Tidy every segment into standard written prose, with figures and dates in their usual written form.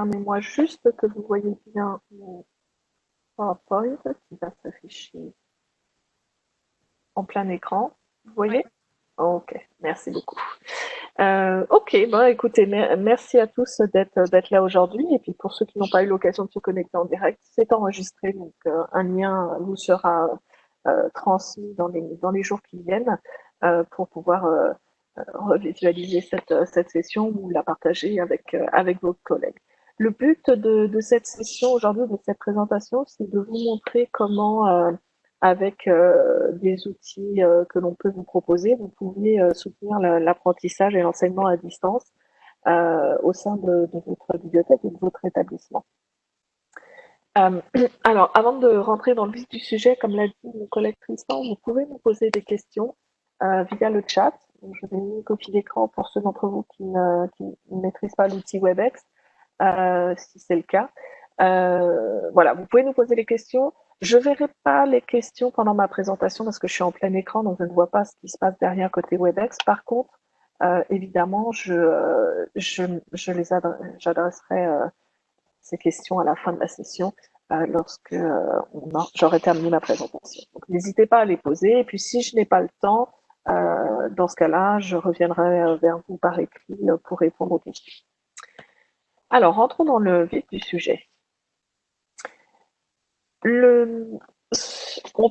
Permettez-moi juste que vous voyez bien mon PowerPoint qui va s'afficher en plein écran. Vous voyez? Ok, merci beaucoup. Ok, bon, écoutez, merci à tous d'être là aujourd'hui. Et puis pour ceux qui n'ont pas eu l'occasion de se connecter en direct, c'est enregistré, donc un lien vous sera transmis dans les jours qui viennent pour pouvoir revisualiser cette session ou la partager avec vos collègues. Le but de cette session aujourd'hui, de cette présentation, c'est de vous montrer comment, avec des outils que l'on peut vous proposer, vous pouvez soutenir l'apprentissage et l'enseignement à distance au sein de votre bibliothèque et de votre établissement. Alors, avant de rentrer dans le vif du sujet, comme l'a dit mon collègue Tristan, vous pouvez nous poser des questions via le chat. Donc, je vous ai mis une copie d'écran pour ceux d'entre vous qui ne maîtrisent pas l'outil WebEx, si c'est le cas. Voilà, vous pouvez nous poser les questions. Je ne verrai pas les questions pendant ma présentation parce que je suis en plein écran, donc je ne vois pas ce qui se passe derrière côté WebEx. Par contre, évidemment, j'adresserai ces questions à la fin de la session lorsque j'aurai terminé ma présentation. Donc n'hésitez pas à les poser. Et puis si je n'ai pas le temps, dans ce cas-là, je reviendrai vers vous par écrit pour répondre aux questions. Alors, rentrons dans le vif du sujet. On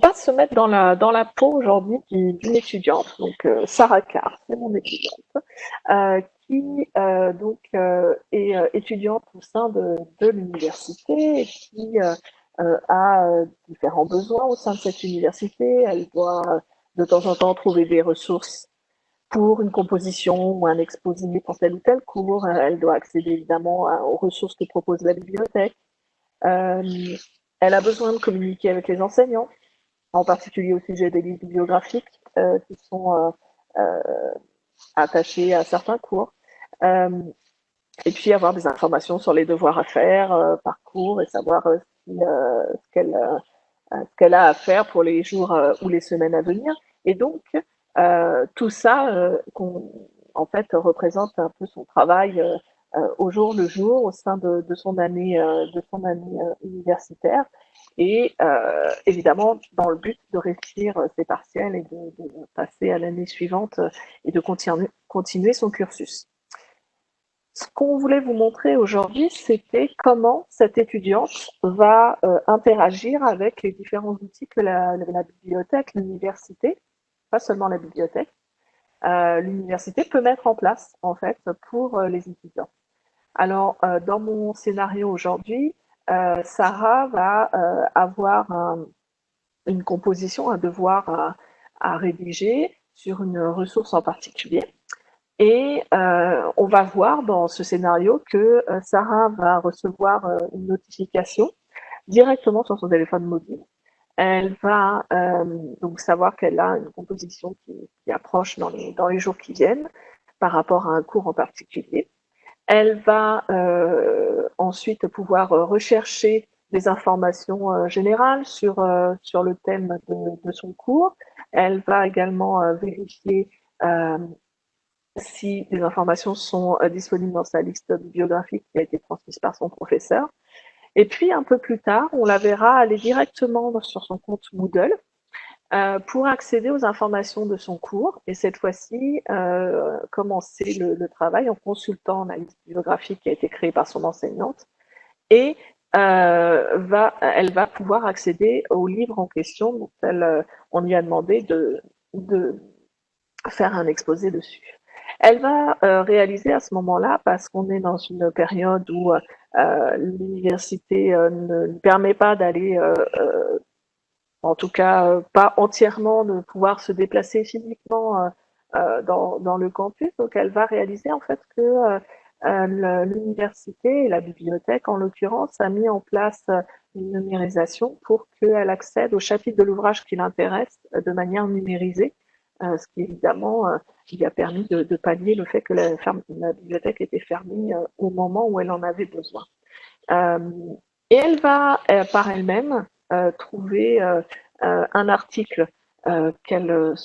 va se mettre dans la peau aujourd'hui d'une étudiante, donc Sarah Carr, c'est mon étudiante, qui est étudiante au sein de l'université et qui a différents besoins au sein de cette université. Elle doit de temps en temps trouver des ressources pour une composition ou un exposé pour tel ou tel cours. Elle doit accéder évidemment aux ressources que propose la bibliothèque. Euh, Elle a besoin de communiquer avec les enseignants, en particulier au sujet des livres bibliographiques qui sont attachés à certains cours. Euh, et puis avoir des informations sur les devoirs à faire par cours et savoir ce qu'elle a à faire pour les jours ou les semaines à venir. Et donc, tout ça, en fait, représente un peu son travail au jour le jour au sein de son année, universitaire. Et évidemment, dans le but de réussir ses partiels et de passer à l'année suivante et de continuer son cursus. Ce qu'on voulait vous montrer aujourd'hui, c'était comment cette étudiante va interagir avec les différents outils que la bibliothèque, l'université, pas seulement la bibliothèque, l'université peut mettre en place en fait pour les étudiants. Alors, dans mon scénario aujourd'hui, Sarah va avoir une composition, un devoir à rédiger sur une ressource en particulier. Et on va voir dans ce scénario que Sarah va recevoir une notification directement sur son téléphone mobile. Elle va donc savoir qu'elle a une composition qui approche dans les jours qui viennent par rapport à un cours en particulier. Elle va ensuite pouvoir rechercher des informations générales sur le thème de son cours. Elle va également vérifier si les informations sont disponibles dans sa liste bibliographique qui a été transmise par son professeur. Et puis, un peu plus tard, on la verra aller directement sur son compte Moodle pour accéder aux informations de son cours et cette fois-ci commencer le travail en consultant la liste bibliographique qui a été créée par son enseignante et elle va pouvoir accéder au livre en question dont on lui a demandé de faire un exposé dessus. Elle va réaliser à ce moment-là, parce qu'on est dans une période où l'université ne lui permet pas d'aller, en tout cas pas entièrement, de pouvoir se déplacer physiquement dans le campus. Donc elle va réaliser en fait que l'université et la bibliothèque, en l'occurrence, a mis en place une numérisation pour qu'elle accède au chapitre de l'ouvrage qui l'intéresse de manière numérisée, ce qui évidemment lui a permis de pallier le fait que la bibliothèque était fermée au moment où elle en avait besoin. Euh, et elle va par elle-même trouver un article qu'elle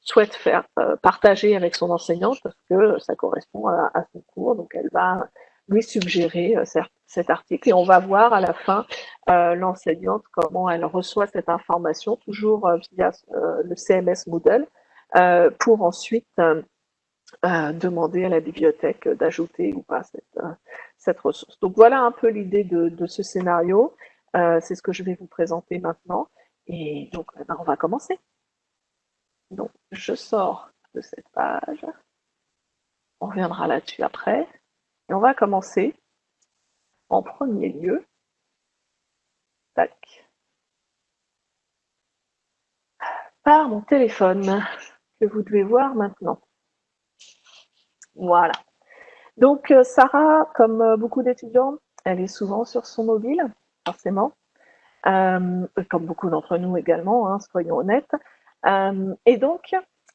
souhaite faire partager avec son enseignante parce que ça correspond à son cours. Donc elle va lui suggérer cet article. Et on va voir à la fin l'enseignante comment elle reçoit cette information, toujours via le CMS Moodle, pour ensuite demander à la bibliothèque d'ajouter ou pas cette ressource. Donc voilà un peu l'idée de ce scénario. C'est ce que je vais vous présenter maintenant. Et donc, on va commencer. Donc, je sors de cette page. On reviendra là-dessus après. Et on va commencer en premier lieu. Tac. Par mon téléphone, que vous devez voir maintenant. Voilà. Donc, Sarah, comme beaucoup d'étudiants, elle est souvent sur son mobile, forcément. Comme beaucoup d'entre nous également, hein, soyons honnêtes. Et donc,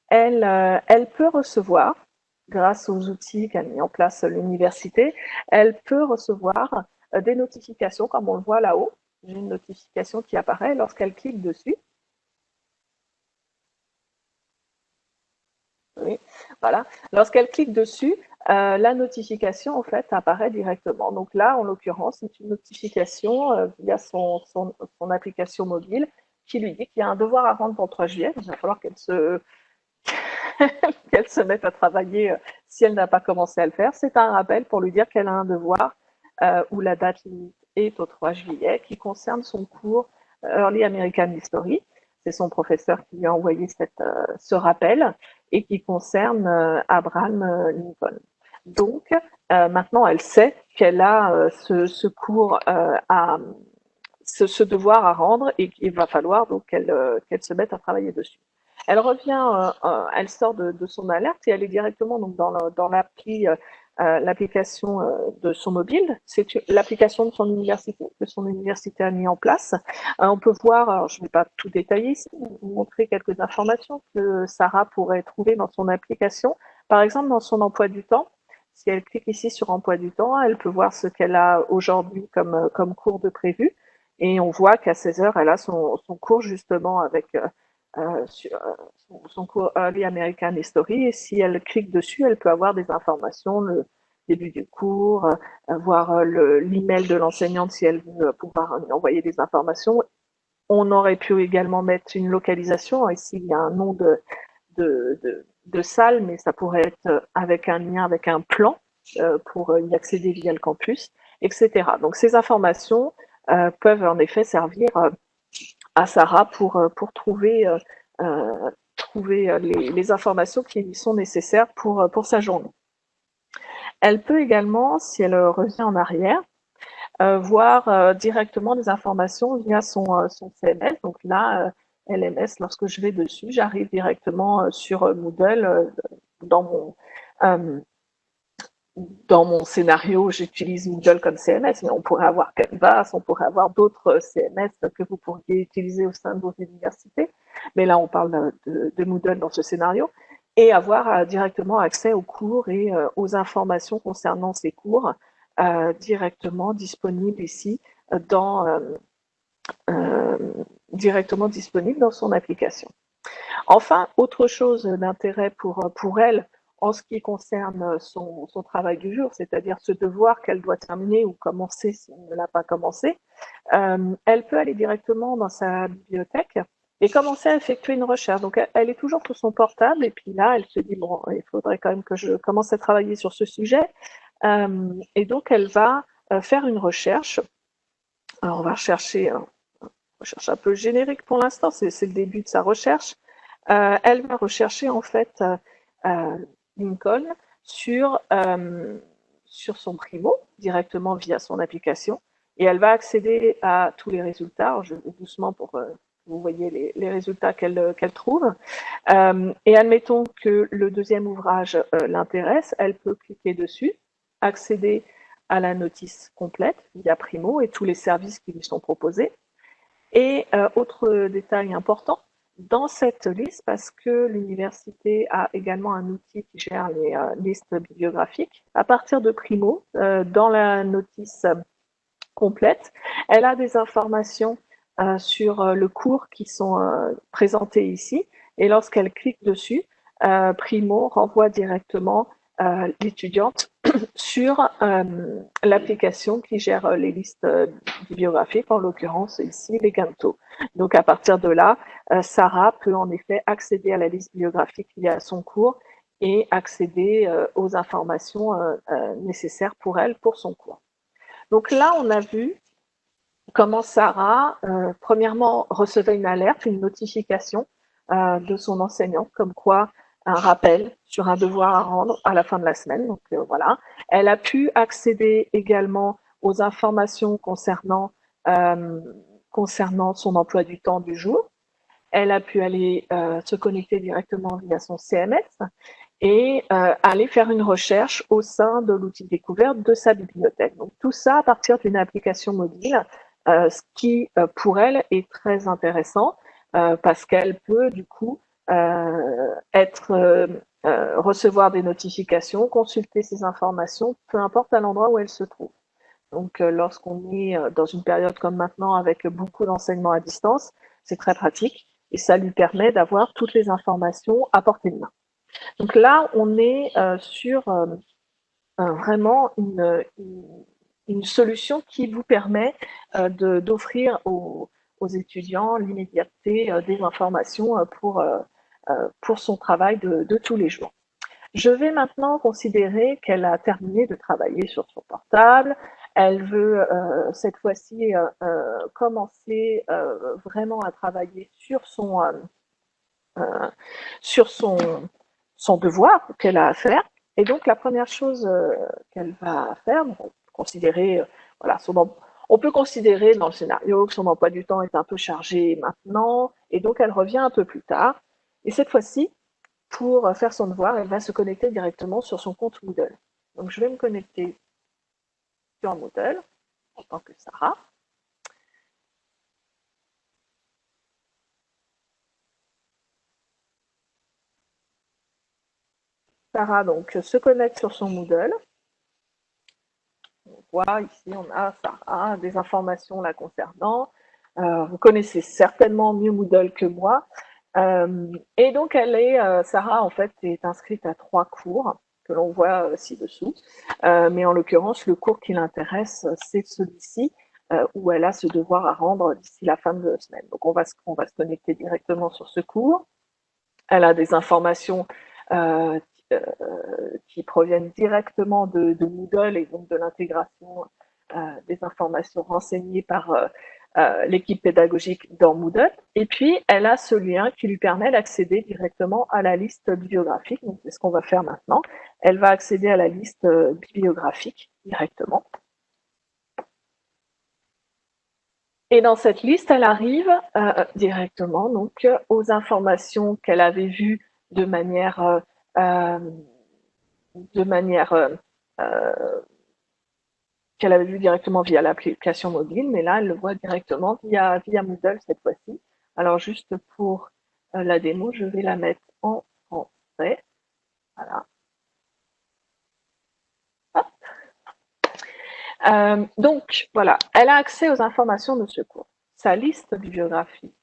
elle peut recevoir, grâce aux outils qu'a mis en place l'université, elle peut recevoir des notifications, comme on le voit là-haut. J'ai une notification qui apparaît lorsqu'elle clique dessus. Oui, voilà. Lorsqu'elle clique dessus, la notification en fait apparaît directement. Donc là, en l'occurrence, c'est une notification via son application mobile qui lui dit qu'il y a un devoir à rendre pour le 3 juillet. Il va falloir qu'elle qu'elle se mette à travailler si elle n'a pas commencé à le faire. C'est un rappel pour lui dire qu'elle a un devoir où la date limite est au 3 juillet qui concerne son cours Early American History. C'est son professeur qui lui a envoyé ce rappel et qui concerne Abraham Lincoln. Donc, maintenant, elle sait qu'elle a ce cours ce devoir à rendre et qu'il va falloir donc qu'elle se mette à travailler dessus. Elle revient, elle sort de son alerte et elle est directement donc dans l'application de son mobile. C'est l'application de son université que son université a mis en place. On peut voir, alors je ne vais pas tout détailler ici, vous montrer quelques informations que Sarah pourrait trouver dans son application. Par exemple, dans son emploi du temps, si elle clique ici sur emploi du temps, elle peut voir ce qu'elle a aujourd'hui comme cours de prévu. Et on voit qu'à 16 heures, elle a son cours justement avec son cours Early American History. Et si elle clique dessus, elle peut avoir des informations, le début du cours, voir l'email de l'enseignante si elle veut pouvoir lui envoyer des informations. On aurait pu également mettre une localisation. Ici, il y a un nom de salle, mais ça pourrait être avec un lien, avec un plan pour y accéder via le campus, etc. Donc ces informations peuvent en effet servir à Sarah pour trouver les informations qui lui sont nécessaires pour sa journée. Elle peut également, si elle revient en arrière, voir directement des informations via son CMS. Donc là, LMS, lorsque je vais dessus, j'arrive directement sur Moodle dans mon scénario, j'utilise Moodle comme CMS, mais on pourrait avoir Canvas, on pourrait avoir d'autres CMS que vous pourriez utiliser au sein de vos universités. Mais là, on parle de Moodle dans ce scénario. Et avoir directement accès aux cours et aux informations concernant ces cours directement disponibles ici directement disponible dans son application. Enfin, autre chose d'intérêt pour elle, en ce qui concerne son travail du jour, c'est-à-dire ce devoir qu'elle doit terminer ou commencer si elle ne l'a pas commencé, elle peut aller directement dans sa bibliothèque et commencer à effectuer une recherche. Donc, elle est toujours sur son portable et puis là, elle se dit, bon, il faudrait quand même que je commence à travailler sur ce sujet. Et donc, elle va faire une recherche. Alors, on va rechercher une recherche un peu générique pour l'instant, c'est le début de sa recherche. Elle va rechercher en fait Lincoln sur son Primo directement via son application et elle va accéder à tous les résultats. Alors, je vais doucement pour que vous voyez les résultats qu'elle trouve. Et admettons que le deuxième ouvrage l'intéresse, elle peut cliquer dessus, accéder à la notice complète via Primo et tous les services qui lui sont proposés. Et autre détail important, dans cette liste, parce que l'université a également un outil qui gère les listes bibliographiques, à partir de Primo, dans la notice complète, elle a des informations sur le cours qui sont présentées ici. Et lorsqu'elle clique dessus, Primo renvoie directement l'étudiante sur l'application qui gère les listes bibliographiques, en l'occurrence ici les Ganto. Donc à partir de là, Sarah peut en effet accéder à la liste bibliographique liée à son cours et accéder aux informations nécessaires pour elle, pour son cours. Donc là, on a vu comment Sarah, premièrement, recevait une alerte, une notification de son enseignant, comme quoi un rappel sur un devoir à rendre à la fin de la semaine. Donc voilà. Elle a pu accéder également aux informations concernant son emploi du temps du jour. Elle a pu aller se connecter directement via son CMS et aller faire une recherche au sein de l'outil découverte de sa bibliothèque. Donc tout ça à partir d'une application mobile, ce qui pour elle est très intéressant parce qu'elle peut du coup recevoir des notifications, consulter ces informations, peu importe à l'endroit où elle se trouve. Donc lorsqu'on est dans une période comme maintenant avec beaucoup d'enseignements à distance, c'est très pratique et ça lui permet d'avoir toutes les informations à portée de main. Donc là, on est sur vraiment une solution qui vous permet d'offrir aux étudiants l'immédiateté des informations pour son travail de tous les jours. Je vais maintenant considérer qu'elle a terminé de travailler sur son portable. Elle veut cette fois-ci commencer vraiment à travailler sur son devoir qu'elle a à faire. Et donc la première chose qu'elle va faire, considérer, voilà, on peut considérer dans le scénario que son emploi du temps est un peu chargé maintenant, et donc elle revient un peu plus tard. Et cette fois-ci, pour faire son devoir, elle va se connecter directement sur son compte Moodle. Donc je vais me connecter sur Moodle en tant que Sarah. Sarah donc se connecte sur son Moodle. On voit ici, on a Sarah, des informations la concernant. Vous connaissez certainement mieux Moodle que moi. Et donc, Sarah, en fait, est inscrite à 3 cours que l'on voit ci-dessous. Mais en l'occurrence, le cours qui l'intéresse, c'est celui-ci, où elle a ce devoir à rendre d'ici la fin de la semaine. Donc, on va se connecter directement sur ce cours. Elle a des informations qui proviennent directement de Moodle et donc de l'intégration des informations renseignées par l'équipe pédagogique dans Moodle. Et puis, elle a ce lien qui lui permet d'accéder directement à la liste bibliographique. Donc, c'est ce qu'on va faire maintenant. Elle va accéder à la liste bibliographique directement. Et dans cette liste, elle arrive directement donc aux informations qu'elle avait vues de manière qu'elle avait vu directement via l'application mobile, mais là, elle le voit directement via Moodle cette fois-ci. Alors, juste pour la démo, je vais la mettre en français. Voilà. Donc, voilà, elle a accès aux informations de ce cours. Sa liste bibliographique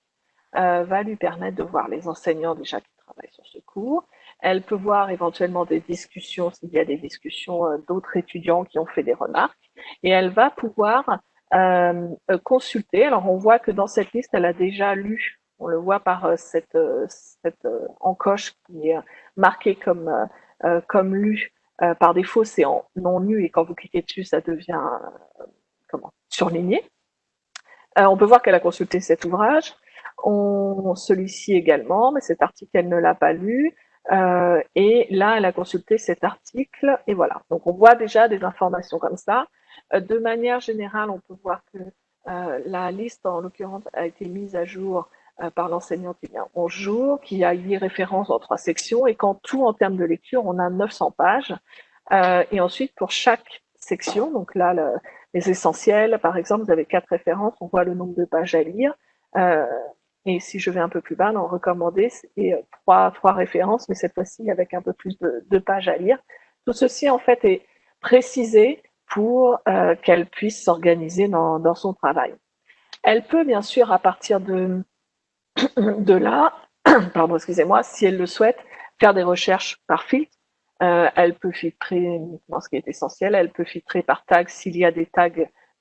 va lui permettre de voir les enseignants déjà qui travaillent sur ce cours. Elle peut voir éventuellement des discussions, s'il y a des discussions d'autres étudiants qui ont fait des remarques. Et elle va pouvoir consulter. Alors, on voit que dans cette liste, elle a déjà lu, on le voit par cette encoche qui est marquée comme lu. Par défaut, c'est en non lu, et quand vous cliquez dessus, ça devient surligné. On peut voir qu'elle a consulté cet ouvrage. Celui-ci également, mais cet article, elle ne l'a pas lu. Et là, elle a consulté cet article, et voilà. Donc, on voit déjà des informations comme ça. De manière générale, on peut voir que la liste, en l'occurrence, a été mise à jour par l'enseignante il y a 11 jours, qui a 8 références en 3 sections, et qu'en tout, en termes de lecture, on a 900 pages. Et ensuite, pour chaque section, donc là, les essentiels, par exemple, vous avez 4 références, on voit le nombre de pages à lire. Et si je vais un peu plus bas, dans recommandé, c'est 3 références, mais cette fois-ci avec un peu plus de pages à lire. Tout ceci, en fait, est précisé pour qu'elle puisse s'organiser dans son travail. Elle peut, bien sûr, à partir de là, pardon, excusez-moi, si elle le souhaite, faire des recherches par filtre. Elle peut filtrer uniquement ce qui est essentiel. Elle peut filtrer par tag s'il y a des tags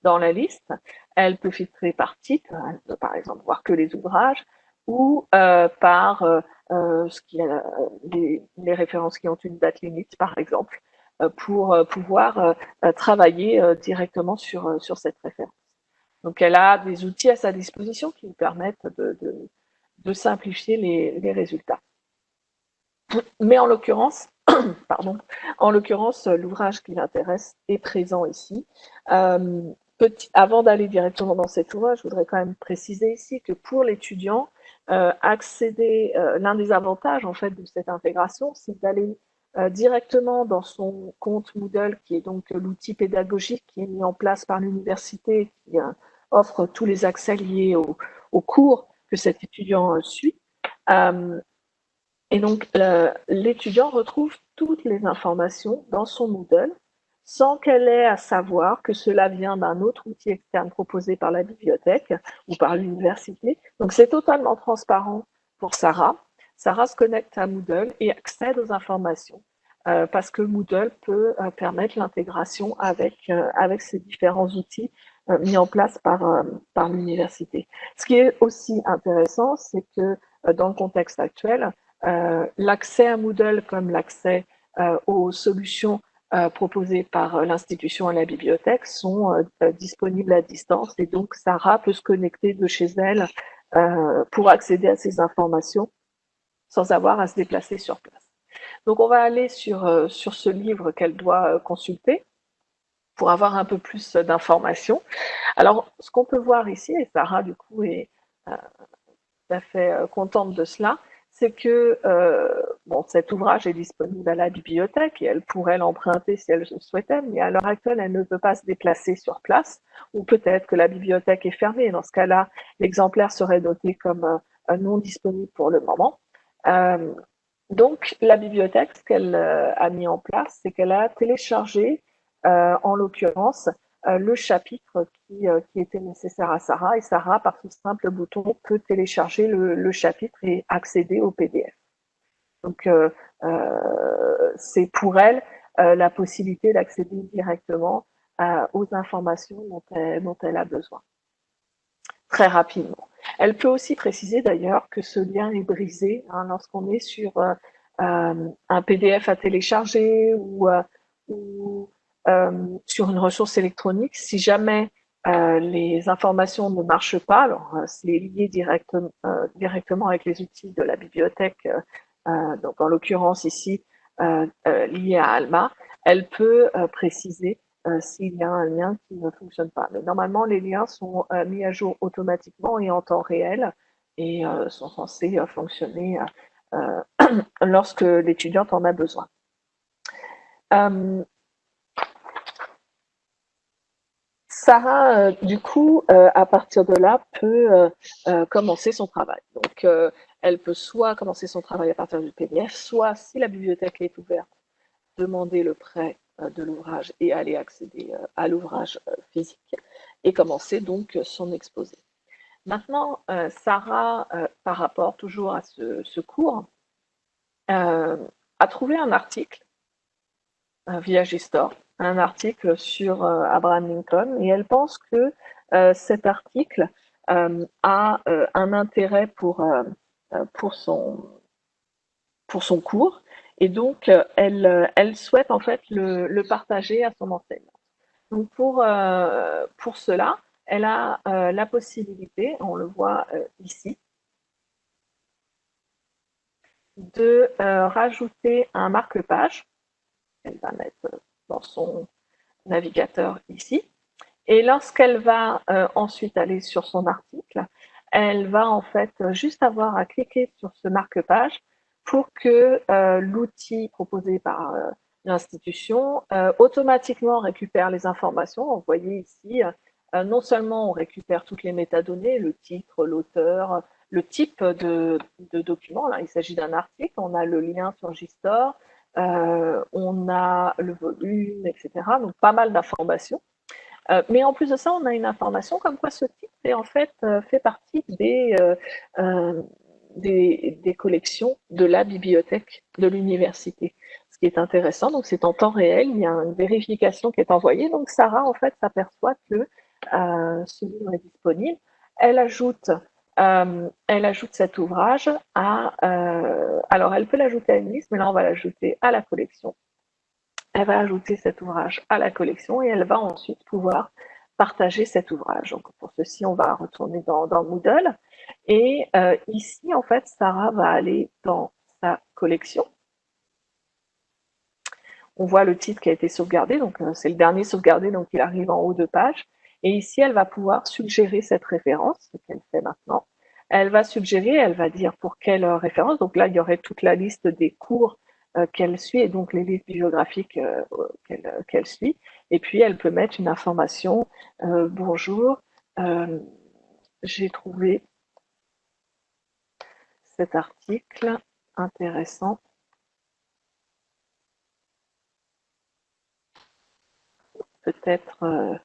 dans la liste. Elle peut filtrer par titre. Elle peut par exemple voir que les ouvrages ou par les références qui ont une date limite, par exemple, pour pouvoir travailler directement sur cette référence. Donc elle a des outils à sa disposition qui lui permettent de simplifier les résultats. Mais en l'occurrence, pardon, en l'occurrence, l'ouvrage qui l'intéresse est présent ici. Avant d'aller directement dans cet ouvrage, je voudrais quand même préciser ici que pour l'étudiant, l'un des avantages en fait de cette intégration, c'est d'aller directement dans son compte Moodle, qui est donc l'outil pédagogique qui est mis en place par l'université, qui offre tous les accès liés au cours que cet étudiant suit. Et donc, l'étudiant retrouve toutes les informations dans son Moodle sans qu'elle ait à savoir que cela vient d'un autre outil externe proposé par la bibliothèque ou par l'université. Donc, c'est totalement transparent pour Sarah. Sarah se connecte à Moodle et accède aux informations parce que Moodle peut permettre l'intégration avec ces différents outils mis en place par l'université. Ce qui est aussi intéressant, c'est que dans le contexte actuel, l'accès à Moodle comme l'accès aux solutions proposées par l'institution et la bibliothèque sont disponibles à distance et donc Sarah peut se connecter de chez elle pour accéder à ces informations sans avoir à se déplacer sur place. Donc on va aller sur ce livre qu'elle doit consulter pour avoir un peu plus d'informations. Alors ce qu'on peut voir ici, et Sarah du coup est tout à fait contente de cela, c'est que cet ouvrage est disponible à la bibliothèque et elle pourrait l'emprunter si elle le souhaitait, mais à l'heure actuelle, elle ne peut pas se déplacer sur place, ou peut-être que la bibliothèque est fermée. Dans ce cas-là, l'exemplaire serait noté comme non disponible pour le moment. Donc, la bibliothèque, ce qu'elle a mis en place, c'est qu'elle a téléchargé, en l'occurrence, le chapitre qui était nécessaire à Sarah, et Sarah, par ce simple bouton, peut télécharger le chapitre et accéder au PDF. Donc, c'est pour elle la possibilité d'accéder directement aux informations dont elle a besoin, très rapidement. Elle peut aussi préciser d'ailleurs que ce lien est brisé lorsqu'on est sur un PDF à télécharger ou sur une ressource électronique. Si jamais les informations ne marchent pas, alors c'est lié directement avec les outils de la bibliothèque, donc en l'occurrence ici lié à Alma, elle peut préciser s'il y a un lien qui ne fonctionne pas. Mais normalement, les liens sont mis à jour automatiquement et en temps réel et sont censés fonctionner lorsque l'étudiante en a besoin. Sarah, du coup, à partir de là, peut commencer son travail. Donc, elle peut soit commencer son travail à partir du PDF, soit, si la bibliothèque est ouverte, demander le prêt de l'ouvrage et aller accéder à l'ouvrage physique et commencer donc son exposé. Maintenant, Sarah, par rapport toujours à ce cours, a trouvé un article via Gstore, un article sur Abraham Lincoln, et elle pense que cet article a un intérêt pour son cours, et donc elle souhaite en fait le partager à son enseignant. Donc pour cela, elle a la possibilité, on le voit ici, de rajouter un marque-page. Elle va mettre dans son navigateur ici. Et lorsqu'elle va ensuite aller sur son article, elle va en fait juste avoir à cliquer sur ce marque-page pour que l'outil proposé par l'institution automatiquement récupère les informations. Vous voyez ici, non seulement on récupère toutes les métadonnées, le titre, l'auteur, le type de document, là il s'agit d'un article, on a le lien sur Gstore, on a le volume, etc. Donc pas mal d'informations. Mais en plus de ça, on a une information comme quoi ce titre est en fait fait partie des collections de la bibliothèque de l'université. Ce qui est intéressant. Donc, c'est en temps réel, il y a une vérification qui est envoyée. Donc, Sarah, en fait, s'aperçoit que ce livre est disponible. Elle ajoute cet ouvrage à... alors, elle peut l'ajouter à une liste, mais là, on va l'ajouter à la collection. Elle va ajouter cet ouvrage à la collection et elle va ensuite pouvoir partager cet ouvrage. Donc, pour ceci, on va retourner dans Moodle. Et ici, en fait, Sarah va aller dans sa collection. On voit le titre qui a été sauvegardé, donc c'est le dernier sauvegardé, donc il arrive en haut de page. Et ici, elle va pouvoir suggérer cette référence, ce qu'elle fait maintenant. Elle va suggérer, elle va dire pour quelle référence. Donc là, il y aurait toute la liste des cours qu'elle suit et donc les livres bibliographiques qu'elle suit. Et puis, elle peut mettre une information. Bonjour, j'ai trouvé cet article intéressant. Peut-être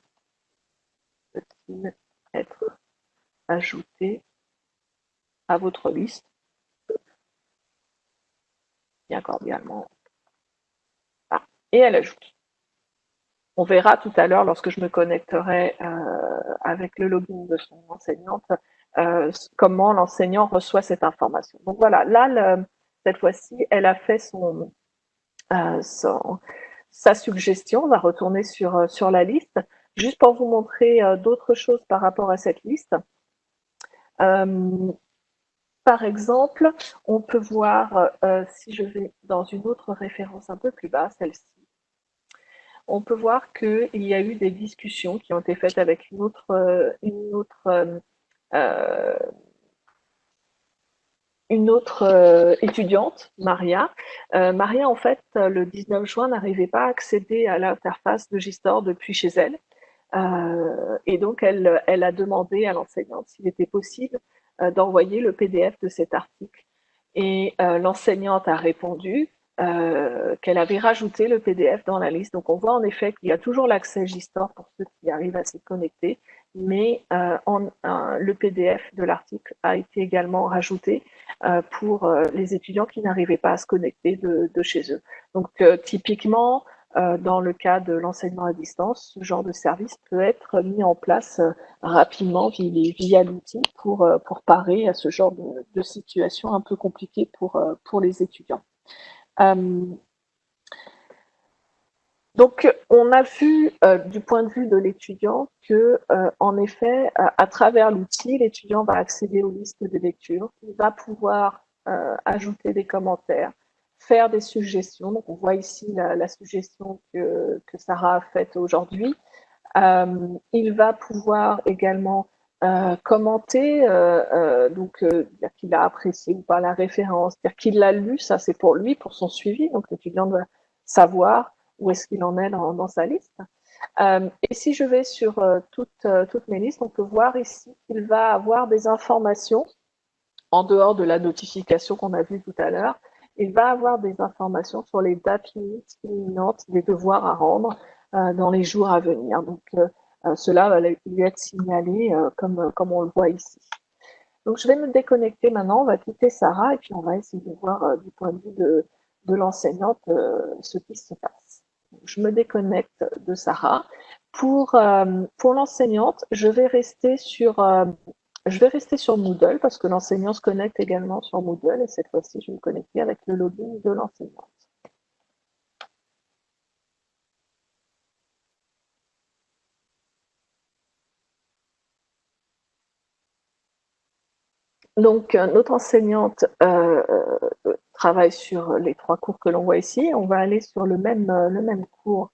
peut-il être ajouté à votre liste, bien cordialement. Ah, et elle ajoute. On verra tout à l'heure, lorsque je me connecterai avec le login de son enseignante, comment l'enseignant reçoit cette information. Donc voilà, là, cette fois-ci, elle a fait sa suggestion. On va retourner sur la liste. Juste pour vous montrer d'autres choses par rapport à cette liste. Par exemple, on peut voir, si je vais dans une autre référence un peu plus bas, celle-ci, on peut voir qu'il y a eu des discussions qui ont été faites avec une autre étudiante, Maria. Maria, en fait, le 19 juin, n'arrivait pas à accéder à l'interface de Gistore depuis chez elle. Et donc, elle a demandé à l'enseignante s'il était possible d'envoyer le PDF de cet article. Et l'enseignante a répondu qu'elle avait rajouté le PDF dans la liste. Donc, on voit en effet qu'il y a toujours l'accès Gistore pour ceux qui arrivent à s'y connecter, mais le PDF de l'article a été également rajouté pour les étudiants qui n'arrivaient pas à se connecter de chez eux. Donc, typiquement, dans le cas de l'enseignement à distance, ce genre de service peut être mis en place rapidement via l'outil pour parer à ce genre de situation un peu compliquée pour les étudiants. Donc, on a vu du point de vue de l'étudiant que, en effet, à travers l'outil, l'étudiant va accéder aux listes de lecture, il va pouvoir ajouter des commentaires, faire des suggestions. Donc, on voit ici la suggestion que Sarah a faite aujourd'hui. Il va pouvoir également commenter, dire qu'il a apprécié ou pas la référence, dire qu'il l'a lu, ça c'est pour lui, pour son suivi. Donc, l'étudiant doit savoir où est-ce qu'il en est dans sa liste. Et si je vais sur toutes mes listes, on peut voir ici qu'il va avoir des informations en dehors de la notification qu'on a vue tout à l'heure. Il va avoir des informations sur les dates limites imminentes des devoirs à rendre dans les jours à venir. Donc, cela va lui être signalé comme on le voit ici. Donc, je vais me déconnecter maintenant. On va quitter Sarah et puis on va essayer de voir du point de vue de l'enseignante ce qui se passe. Je me déconnecte de Sarah. Pour l'enseignante, je vais rester sur Moodle parce que l'enseignant se connecte également sur Moodle et cette fois-ci, je vais me connecter avec le login de l'enseignante. Donc, notre enseignante travaille sur les 3 cours que l'on voit ici. On va aller sur le même cours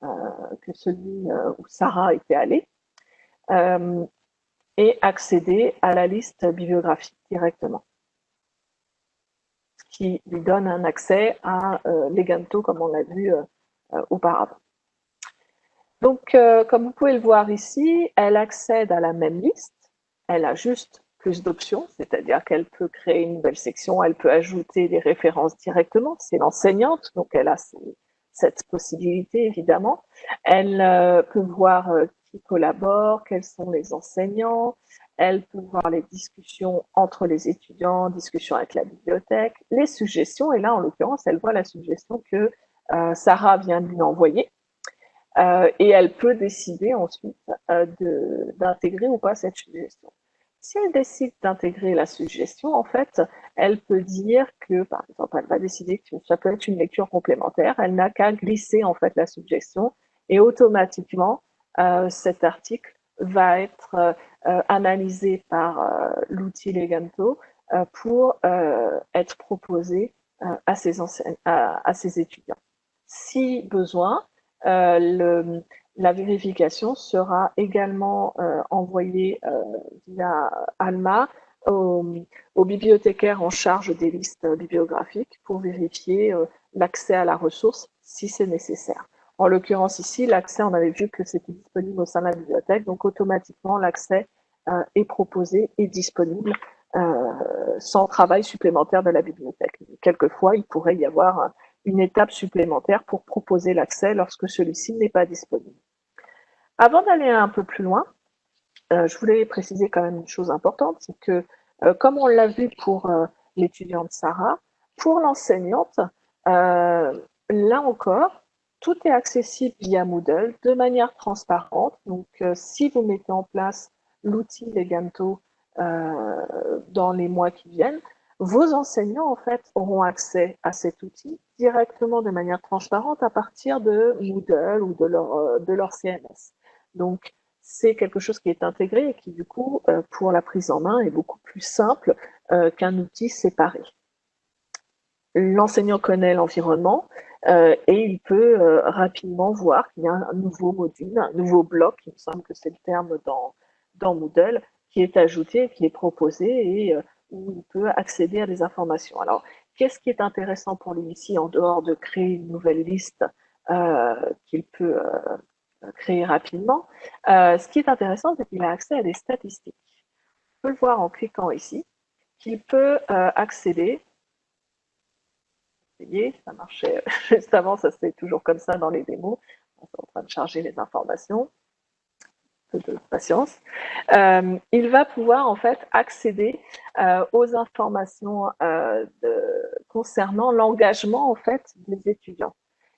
que celui où Sarah était allée et accéder à la liste bibliographique directement, ce qui lui donne un accès à Leganto comme on l'a vu auparavant. Donc, comme vous pouvez le voir ici, elle accède à la même liste. Elle a juste plus d'options, c'est-à-dire qu'elle peut créer une nouvelle section, elle peut ajouter des références directement. C'est l'enseignante, donc elle a cette possibilité, évidemment. Elle peut voir qui collabore, quels sont les enseignants. elle peut voir les discussions entre les étudiants, discussions avec la bibliothèque, les suggestions, et là, en l'occurrence, elle voit la suggestion que Sarah vient de lui envoyer, et elle peut décider ensuite d'intégrer ou pas cette suggestion. Si elle décide d'intégrer la suggestion, en fait, elle peut dire que, par exemple, elle va décider que ça peut être une lecture complémentaire. Elle n'a qu'à glisser en fait la suggestion et automatiquement, cet article va être analysé par l'outil Leganto pour être proposé à ses étudiants. Si besoin, la vérification sera également envoyée via Alma aux bibliothécaires en charge des listes bibliographiques pour vérifier l'accès à la ressource si c'est nécessaire. En l'occurrence ici, l'accès, on avait vu que c'était disponible au sein de la bibliothèque, donc automatiquement l'accès est proposé et disponible sans travail supplémentaire de la bibliothèque. Quelquefois, il pourrait y avoir une étape supplémentaire pour proposer l'accès lorsque celui-ci n'est pas disponible. Avant d'aller un peu plus loin, je voulais préciser quand même une chose importante, c'est que comme on l'a vu pour l'étudiante Sarah, pour l'enseignante, là encore, tout est accessible via Moodle de manière transparente. Donc, si vous mettez en place l'outil Leganto dans les mois qui viennent, vos enseignants, en fait, auront accès à cet outil directement de manière transparente à partir de Moodle ou de leur CMS. Donc, c'est quelque chose qui est intégré et qui, du coup, pour la prise en main, est beaucoup plus simple qu'un outil séparé. L'enseignant connaît l'environnement et il peut rapidement voir qu'il y a un nouveau module, un nouveau bloc, il me semble que c'est le terme dans Moodle, qui est ajouté, qui est proposé et où il peut accéder à des informations. Alors, qu'est-ce qui est intéressant pour lui ici, en dehors de créer une nouvelle liste qu'il peut créer rapidement? Ce qui est intéressant, c'est qu'il a accès à des statistiques. On peut le voir en cliquant ici, qu'il peut accéder. Ça marchait juste avant, ça c'est toujours comme ça dans les démos. On est en train de charger les informations. Un peu de patience. Il va pouvoir en fait accéder aux informations concernant l'engagement en fait des étudiants.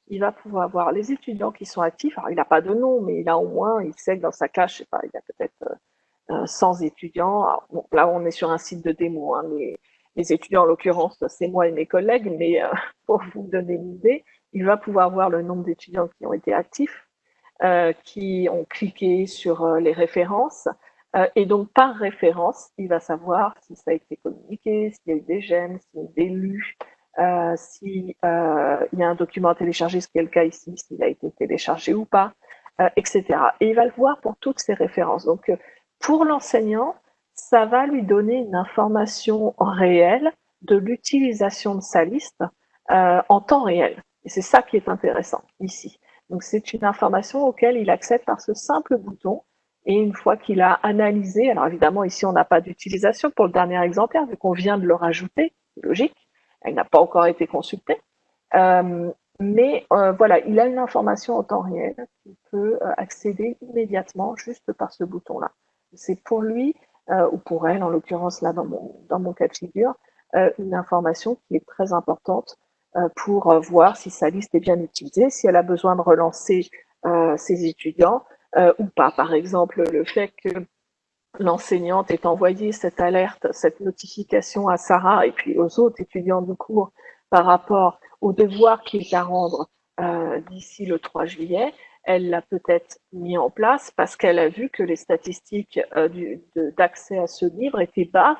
Il va pouvoir voir les étudiants qui sont actifs. Alors, il n'a pas de nom, mais il a au moins, il sait que dans sa classe, je sais pas, il y a peut-être 100 étudiants. Alors, bon, là, on est sur un site de démo. Hein, les étudiants, en l'occurrence, c'est moi et mes collègues, mais pour vous donner une idée, il va pouvoir voir le nombre d'étudiants qui ont été actifs, qui ont cliqué sur les références. Et donc, par référence, il va savoir si ça a été communiqué, s'il y a eu des j'aime, s'il y a eu des lus, s'il y a un document à télécharger, ce qui est le cas ici, s'il a été téléchargé ou pas, etc. Et il va le voir pour toutes ces références. Donc, pour l'enseignant, ça va lui donner une information réelle de l'utilisation de sa liste en temps réel. Et c'est ça qui est intéressant ici. Donc, c'est une information auquel il accède par ce simple bouton. Et une fois qu'il a analysé, alors évidemment, ici, on n'a pas d'utilisation pour le dernier exemplaire, vu qu'on vient de le rajouter, c'est logique, elle n'a pas encore été consultée. Mais voilà, il a une information en temps réel qu'il peut accéder immédiatement juste par ce bouton-là. C'est pour lui, ou pour elle, en l'occurrence, là, dans mon cas de figure, une information qui est très importante pour voir si sa liste est bien utilisée, si elle a besoin de relancer ses étudiants ou pas. Par exemple, le fait que l'enseignante ait envoyé cette alerte, cette notification à Sarah et puis aux autres étudiants du cours par rapport au devoir qu'il est à rendre d'ici le 3 juillet, elle l'a peut-être mis en place parce qu'elle a vu que les statistiques d'accès à ce livre étaient basses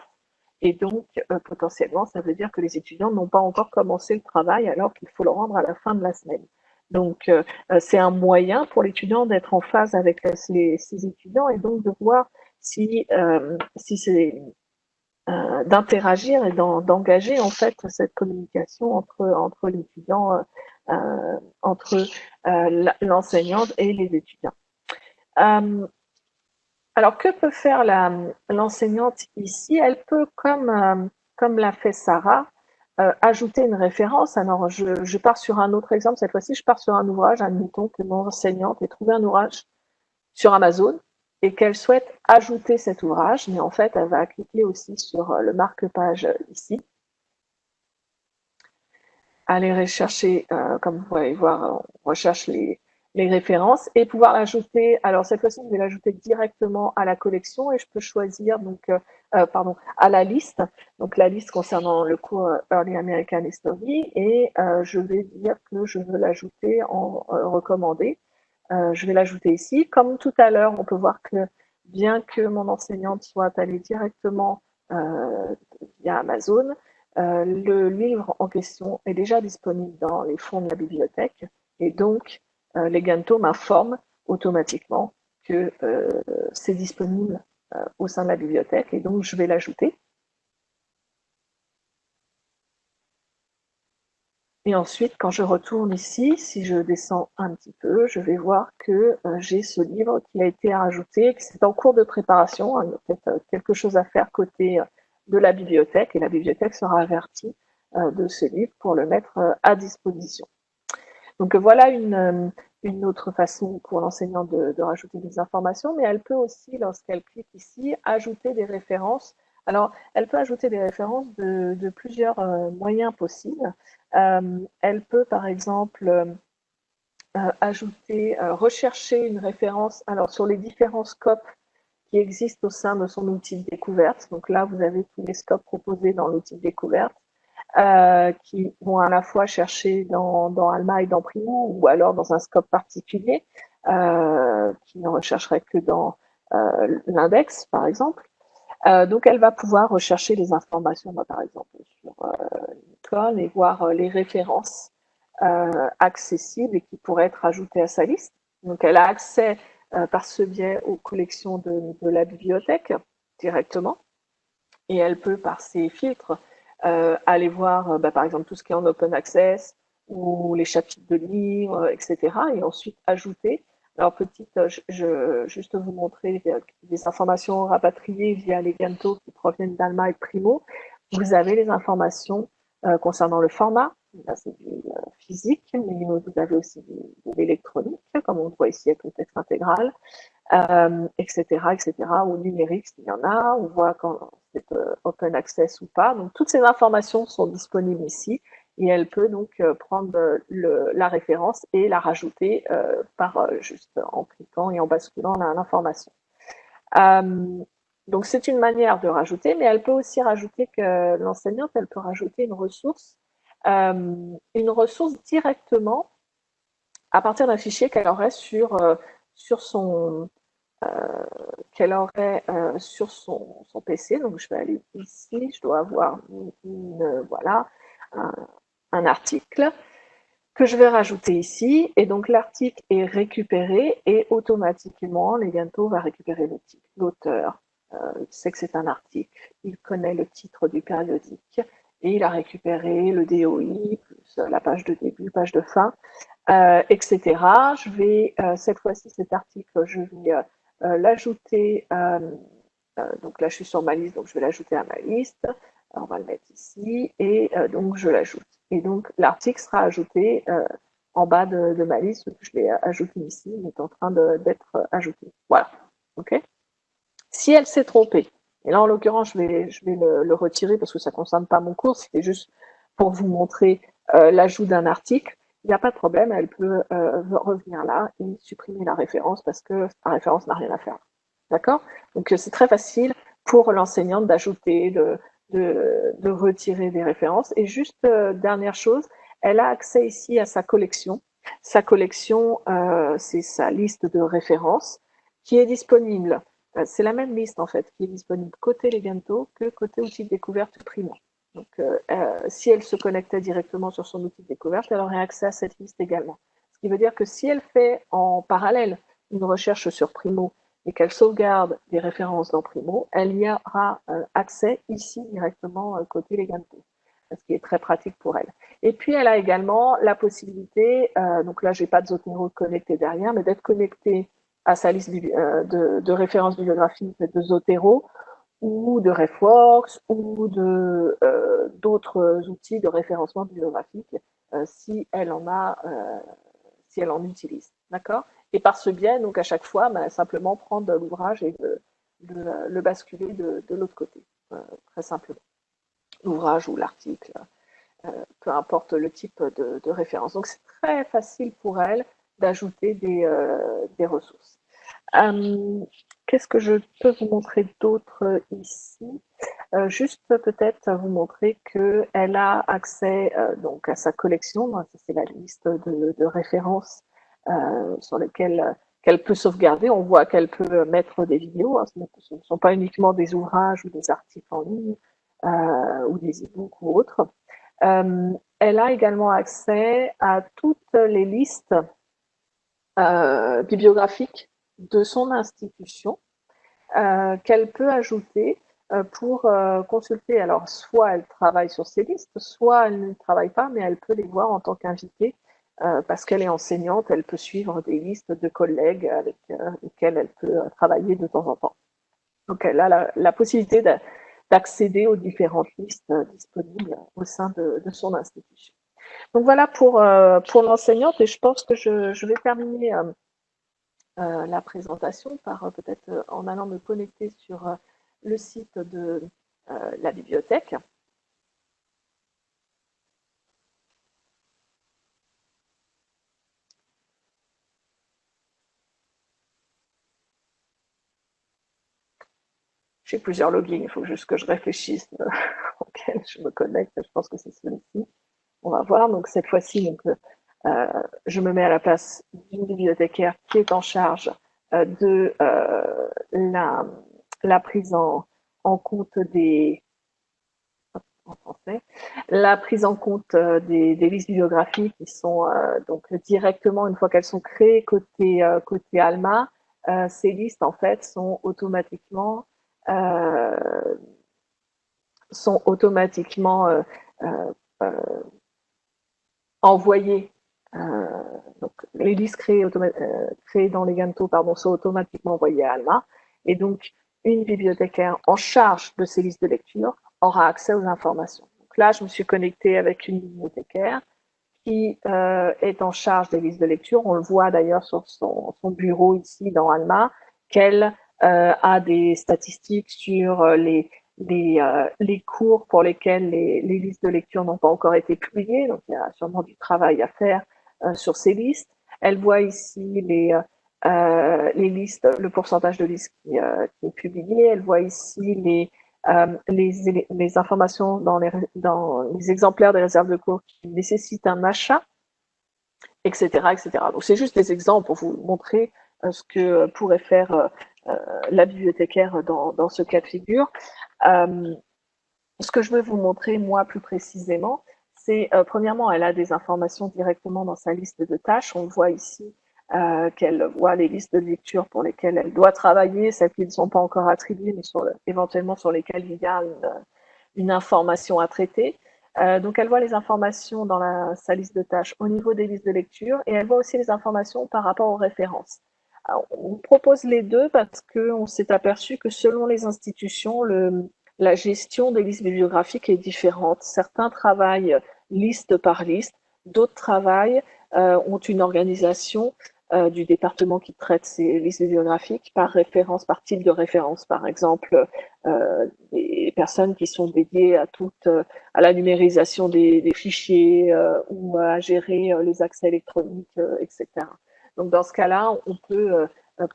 et donc potentiellement ça veut dire que les étudiants n'ont pas encore commencé le travail alors qu'il faut le rendre à la fin de la semaine. Donc c'est un moyen pour l'étudiant d'être en phase avec ses étudiants et donc de voir si c'est d'interagir et d'engager en fait cette communication entre l'étudiant, entre l'enseignante et les étudiants. Alors que peut faire l'enseignante ici? Elle peut, comme l'a fait Sarah, ajouter une référence. Alors je pars sur un autre exemple, cette fois-ci je pars sur un ouvrage, admettons que mon enseignante ait trouvé un ouvrage sur Amazon et qu'elle souhaite ajouter cet ouvrage, mais en fait, elle va cliquer aussi sur le marque-page ici. Aller rechercher, comme vous pouvez voir, on recherche les références et pouvoir l'ajouter. Alors cette fois-ci, je vais l'ajouter directement à la collection et je peux choisir donc, pardon, à la liste. Donc la liste concernant le cours Early American History et je vais dire que je veux l'ajouter en recommandé. Je vais l'ajouter ici. Comme tout à l'heure, on peut voir que bien que mon enseignante soit allée directement via Amazon, le livre en question est déjà disponible dans les fonds de la bibliothèque et donc Leganto m'informe automatiquement que c'est disponible au sein de la bibliothèque et donc je vais l'ajouter. Et ensuite, quand je retourne ici, si je descends un petit peu, je vais voir que j'ai ce livre qui a été rajouté, que c'est en cours de préparation. Hein, il y a peut-être quelque chose à faire côté de la bibliothèque et la bibliothèque sera avertie de ce livre pour le mettre à disposition. Donc voilà une autre façon pour l'enseignant de rajouter des informations, mais elle peut aussi, lorsqu'elle clique ici, ajouter des références. Alors, elle peut ajouter des références de plusieurs moyens possibles. Elle peut, par exemple, ajouter, rechercher une référence alors, sur les différents scopes qui existent au sein de son outil de découverte. Donc là, vous avez tous les scopes proposés dans l'outil de découverte. Qui vont à la fois chercher dans Alma et dans Primo ou alors dans un scope particulier qui ne rechercherait que dans l'index, par exemple. Donc, elle va pouvoir rechercher les informations, par exemple, sur Nikon et voir les références accessibles et qui pourraient être ajoutées à sa liste. Donc, elle a accès par ce biais aux collections de la bibliothèque directement et elle peut, par ses filtres, aller voir, par exemple, tout ce qui est en open access ou les chapitres de livres, etc. Et ensuite ajouter. Alors, juste vous montrer des informations rapatriées via les Ganto qui proviennent d'Alma et Primo. Vous avez les informations concernant le format. Là, c'est du physique, mais vous avez aussi de l'électronique, comme on le voit ici avec le texte intégral etc., etc., ou numérique s'il y en a, on voit quand c'est open access ou pas. Donc toutes ces informations sont disponibles ici et elle peut donc prendre la référence et la rajouter juste en cliquant et en basculant l'information. Donc c'est une manière de rajouter, mais elle peut aussi rajouter que l'enseignante, elle peut rajouter une ressource directement à partir d'un fichier qu'elle aurait sur son qu'elle aurait sur son PC. Donc, je vais aller ici, je dois avoir voilà, un article que je vais rajouter ici. Et donc, l'article est récupéré et automatiquement, Leganto va récupérer l'auteur. Il sait que c'est un article, il connaît le titre du périodique et il a récupéré le DOI, plus la page de début, page de fin, etc. Je vais, cette fois-ci, cet article, je vais l'ajouter, donc là je suis sur ma liste, donc je vais l'ajouter à ma liste. Alors, on va le mettre ici et donc je l'ajoute. Et donc l'article sera ajouté en bas de ma liste, je l'ai ajouté ici, il est en train d'être ajouté. Voilà, ok. Si elle s'est trompée, et là en l'occurrence je vais le retirer parce que ça ne concerne pas mon cours, c'était juste pour vous montrer l'ajout d'un article. Il n'y a pas de problème, elle peut revenir là et supprimer la référence parce que la référence n'a rien à faire. D'accord? Donc c'est très facile pour l'enseignante d'ajouter, de retirer des références. Et juste dernière chose, elle a accès ici à sa collection. Sa collection, c'est sa liste de références qui est disponible. C'est la même liste en fait qui est disponible côté Leganto que côté outil de découverte Primo. Donc, si elle se connectait directement sur son outil de découverte, elle aurait accès à cette liste également. Ce qui veut dire que si elle fait en parallèle une recherche sur Primo et qu'elle sauvegarde des références dans Primo, elle y aura accès ici directement côté Leganto, ce qui est très pratique pour elle. Et puis, elle a également donc là, je n'ai pas de Zotero connecté derrière, mais d'être connectée à sa liste de références bibliographiques de Zotero ou de RefWorks ou d'autres outils de référencement bibliographique si elle en utilise. D'accord? Et par ce biais, donc à chaque fois, simplement prendre l'ouvrage et le basculer de l'autre côté, très simplement. L'ouvrage ou l'article, peu importe le type de référence. Donc c'est très facile pour elle d'ajouter des ressources. Qu'est-ce que je peux vous montrer d'autre ici? Juste peut-être vous montrer qu'elle a accès donc à sa collection. Ça, c'est la liste de références sur lesquelles qu'elle peut sauvegarder. On voit qu'elle peut mettre des vidéos. Hein, ce ne sont pas uniquement des ouvrages ou des articles en ligne ou des e-books ou autres. Elle a également accès à toutes les listes bibliographiques de son institution qu'elle peut ajouter pour consulter. Alors, soit elle travaille sur ces listes, soit elle ne travaille pas, mais elle peut les voir en tant qu'invitée parce qu'elle est enseignante, elle peut suivre des listes de collègues avec lesquels elle peut travailler de temps en temps. Donc, elle a la possibilité d'accéder aux différentes listes disponibles au sein de son institution. Donc voilà pour l'enseignante, et je pense que je vais terminer la présentation par peut-être en allant me connecter sur le site de la bibliothèque. J'ai plusieurs logins, il faut juste que je réfléchisse auquel je me connecte. Je pense que c'est celui-ci. On va voir. Donc cette fois-ci, donc, je me mets à la place d'une bibliothécaire qui est en charge de la prise en compte des en français, la prise en compte des listes bibliographiques qui sont donc directement, une fois qu'elles sont créées côté Alma, ces listes en fait euh, sont automatiquement euh, envoyées. Donc les listes créées dans les Ganto, pardon, sont automatiquement envoyées à Alma, et donc une bibliothécaire en charge de ces listes de lecture aura accès aux informations. Donc là, je me suis connectée avec une bibliothécaire qui est en charge des listes de lecture. On le voit d'ailleurs sur son bureau ici dans Alma, qu'elle a des statistiques sur les cours pour lesquels les listes de lecture n'ont pas encore été publiées. Donc il y a sûrement du travail à faire sur ces listes. Elle voit ici les listes, le pourcentage de listes qui est publié. Elle voit ici les informations dans les exemplaires des réserves de cours qui nécessitent un achat, etc., etc. Donc c'est juste des exemples pour vous montrer ce que pourrait faire la bibliothécaire dans ce cas de figure. Ce que je veux vous montrer, moi, plus précisément, c'est, premièrement, elle a des informations directement dans sa liste de tâches. On voit ici qu'elle voit les listes de lecture pour lesquelles elle doit travailler, celles qui ne sont pas encore attribuées, mais éventuellement sur lesquelles il y a une information à traiter. Donc, elle voit les informations dans sa liste de tâches au niveau des listes de lecture, et elle voit aussi les informations par rapport aux références. Alors, on propose les deux parce qu'on s'est aperçu que selon les institutions, la gestion des listes bibliographiques est différente. Certains travaillent liste par liste, d'autres travaillent, ont une organisation du département qui traite ces listes bibliographiques par référence, par type de référence. Par exemple, des personnes qui sont dédiées à la numérisation des fichiers ou à gérer les accès électroniques, etc. Donc dans ce cas-là, on peut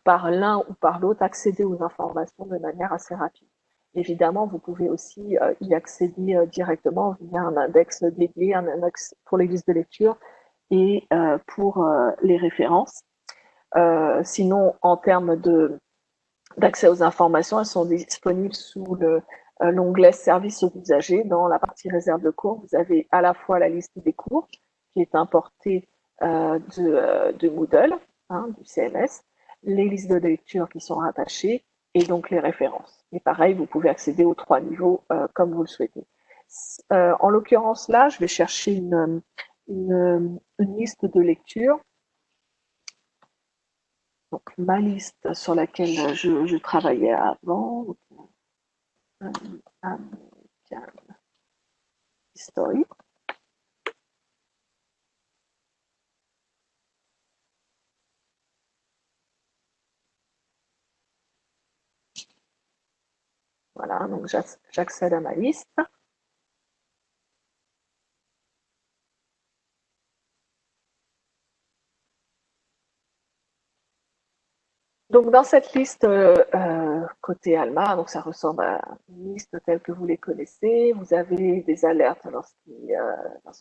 par l'un ou par l'autre accéder aux informations de manière assez rapide. Évidemment, vous pouvez aussi y accéder directement via un index dédié, un index pour les listes de lecture et pour les références. Sinon, en termes d'accès aux informations, elles sont disponibles sous l'onglet Services aux usagers. Dans la partie réserve de cours, vous avez à la fois la liste des cours qui est importée de Moodle, hein, du CMS, les listes de lecture qui sont rattachées et donc les références. Et pareil, vous pouvez accéder aux 3 niveaux comme vous le souhaitez. En l'occurrence, là, je vais chercher une liste de lecture. Donc, ma liste sur laquelle je travaillais avant, American History. Voilà, donc j'accède à ma liste. Donc dans cette liste côté Alma, donc ça ressemble à une liste telle que vous les connaissez. Vous avez des alertes lorsque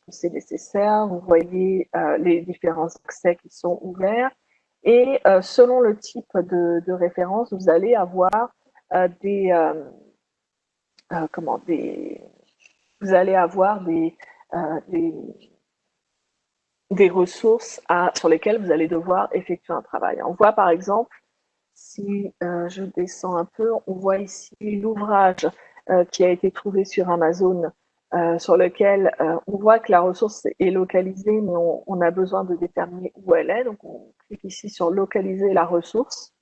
c'est nécessaire. Vous voyez les différents accès qui sont ouverts. Et selon le type de référence, vous allez avoir des, comment, vous allez avoir euh, des, des ressources sur lesquelles vous allez devoir effectuer un travail. On voit par exemple, si je descends un peu, on voit ici l'ouvrage qui a été trouvé sur Amazon, sur lequel on voit que la ressource est localisée, mais on a besoin de déterminer où elle est. Donc on clique ici sur localiser la ressource.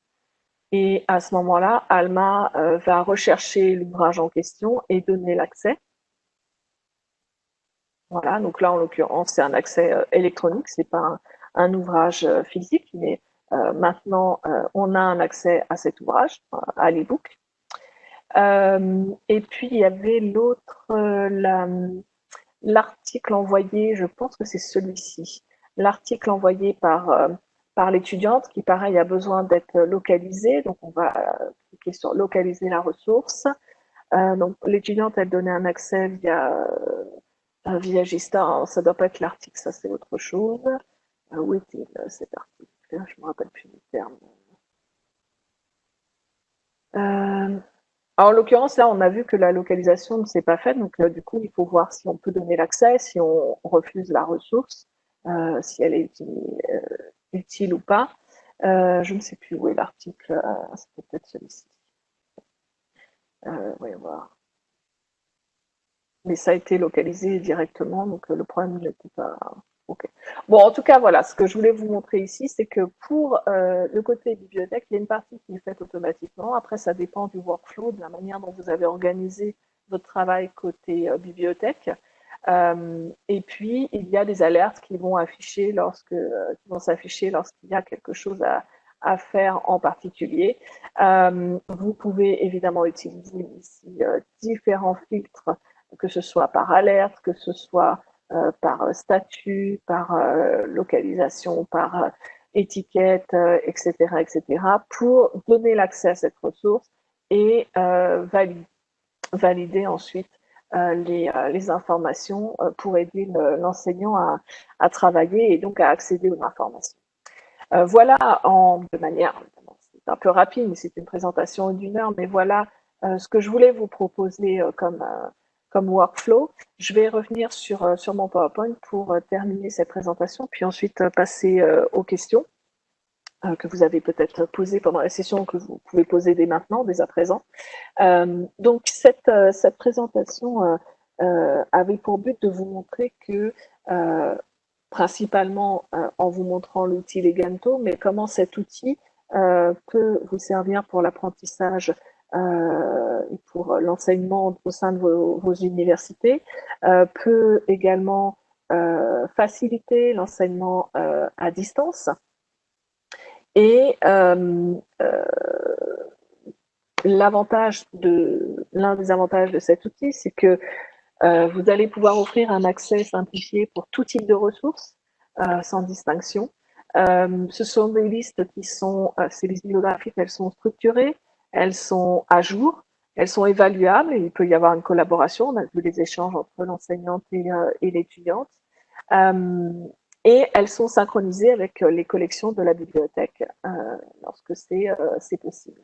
Et à ce moment-là, Alma va rechercher l'ouvrage en question et donner l'accès. Voilà, donc là, en l'occurrence, c'est un accès électronique, c'est pas un ouvrage physique, mais maintenant, on a un accès à cet ouvrage, à l'e-book. Et puis, il y avait l'article envoyé, je pense que c'est celui-ci, l'article envoyé par l'étudiante qui, pareil, a besoin d'être localisé. Donc, on va cliquer sur localiser la ressource. Donc, l'étudiante, elle donnait un accès via Gista. Alors, ça doit pas être l'article, ça c'est autre chose. Où est-il cet article? Je me rappelle plus du terme. Euh, alors, en l'occurrence, là, on a vu que la localisation ne s'est pas faite, donc du coup, il faut voir si on peut donner l'accès, si on refuse la ressource, si elle est utile ou pas. Je ne sais plus où est l'article, c'était peut-être celui-ci. Voyons voir. Mais ça a été localisé directement, donc le problème n'était pas. Ok. Bon, en tout cas, voilà, ce que je voulais vous montrer ici, c'est que pour le côté bibliothèque, il y a une partie qui est faite automatiquement. Après, ça dépend du workflow, de la manière dont vous avez organisé votre travail côté bibliothèque. Et puis, il y a des alertes qui vont qui vont s'afficher lorsqu'il y a quelque chose à faire en particulier. Vous pouvez évidemment utiliser ici différents filtres, que ce soit par alerte, que ce soit par statut, par localisation, par étiquette, etc., etc., pour donner l'accès à cette ressource et valider ensuite les informations pour aider l'enseignant à travailler et donc à accéder aux informations. Voilà, de manière, c'est un peu rapide, mais c'est une présentation d'une heure, mais voilà ce que je voulais vous proposer comme workflow. Je vais revenir sur mon PowerPoint pour terminer cette présentation, puis ensuite passer aux questions que vous avez peut-être posées pendant la session, que vous pouvez poser dès maintenant, dès à présent. Donc cette présentation avait pour but de vous montrer que principalement en vous montrant l'outil Leganto, mais comment cet outil peut vous servir pour l'apprentissage et pour l'enseignement au sein de vos universités, peut également faciliter l'enseignement à distance. Et l'un des avantages de cet outil, c'est que vous allez pouvoir offrir un accès simplifié pour tout type de ressources, sans distinction. Ce sont des listes ces listes bibliographiques, elles sont structurées, elles sont à jour, elles sont évaluables, et il peut y avoir une collaboration, on a vu les échanges entre l'enseignante et l'étudiante. Et elles sont synchronisées avec les collections de la bibliothèque lorsque c'est possible.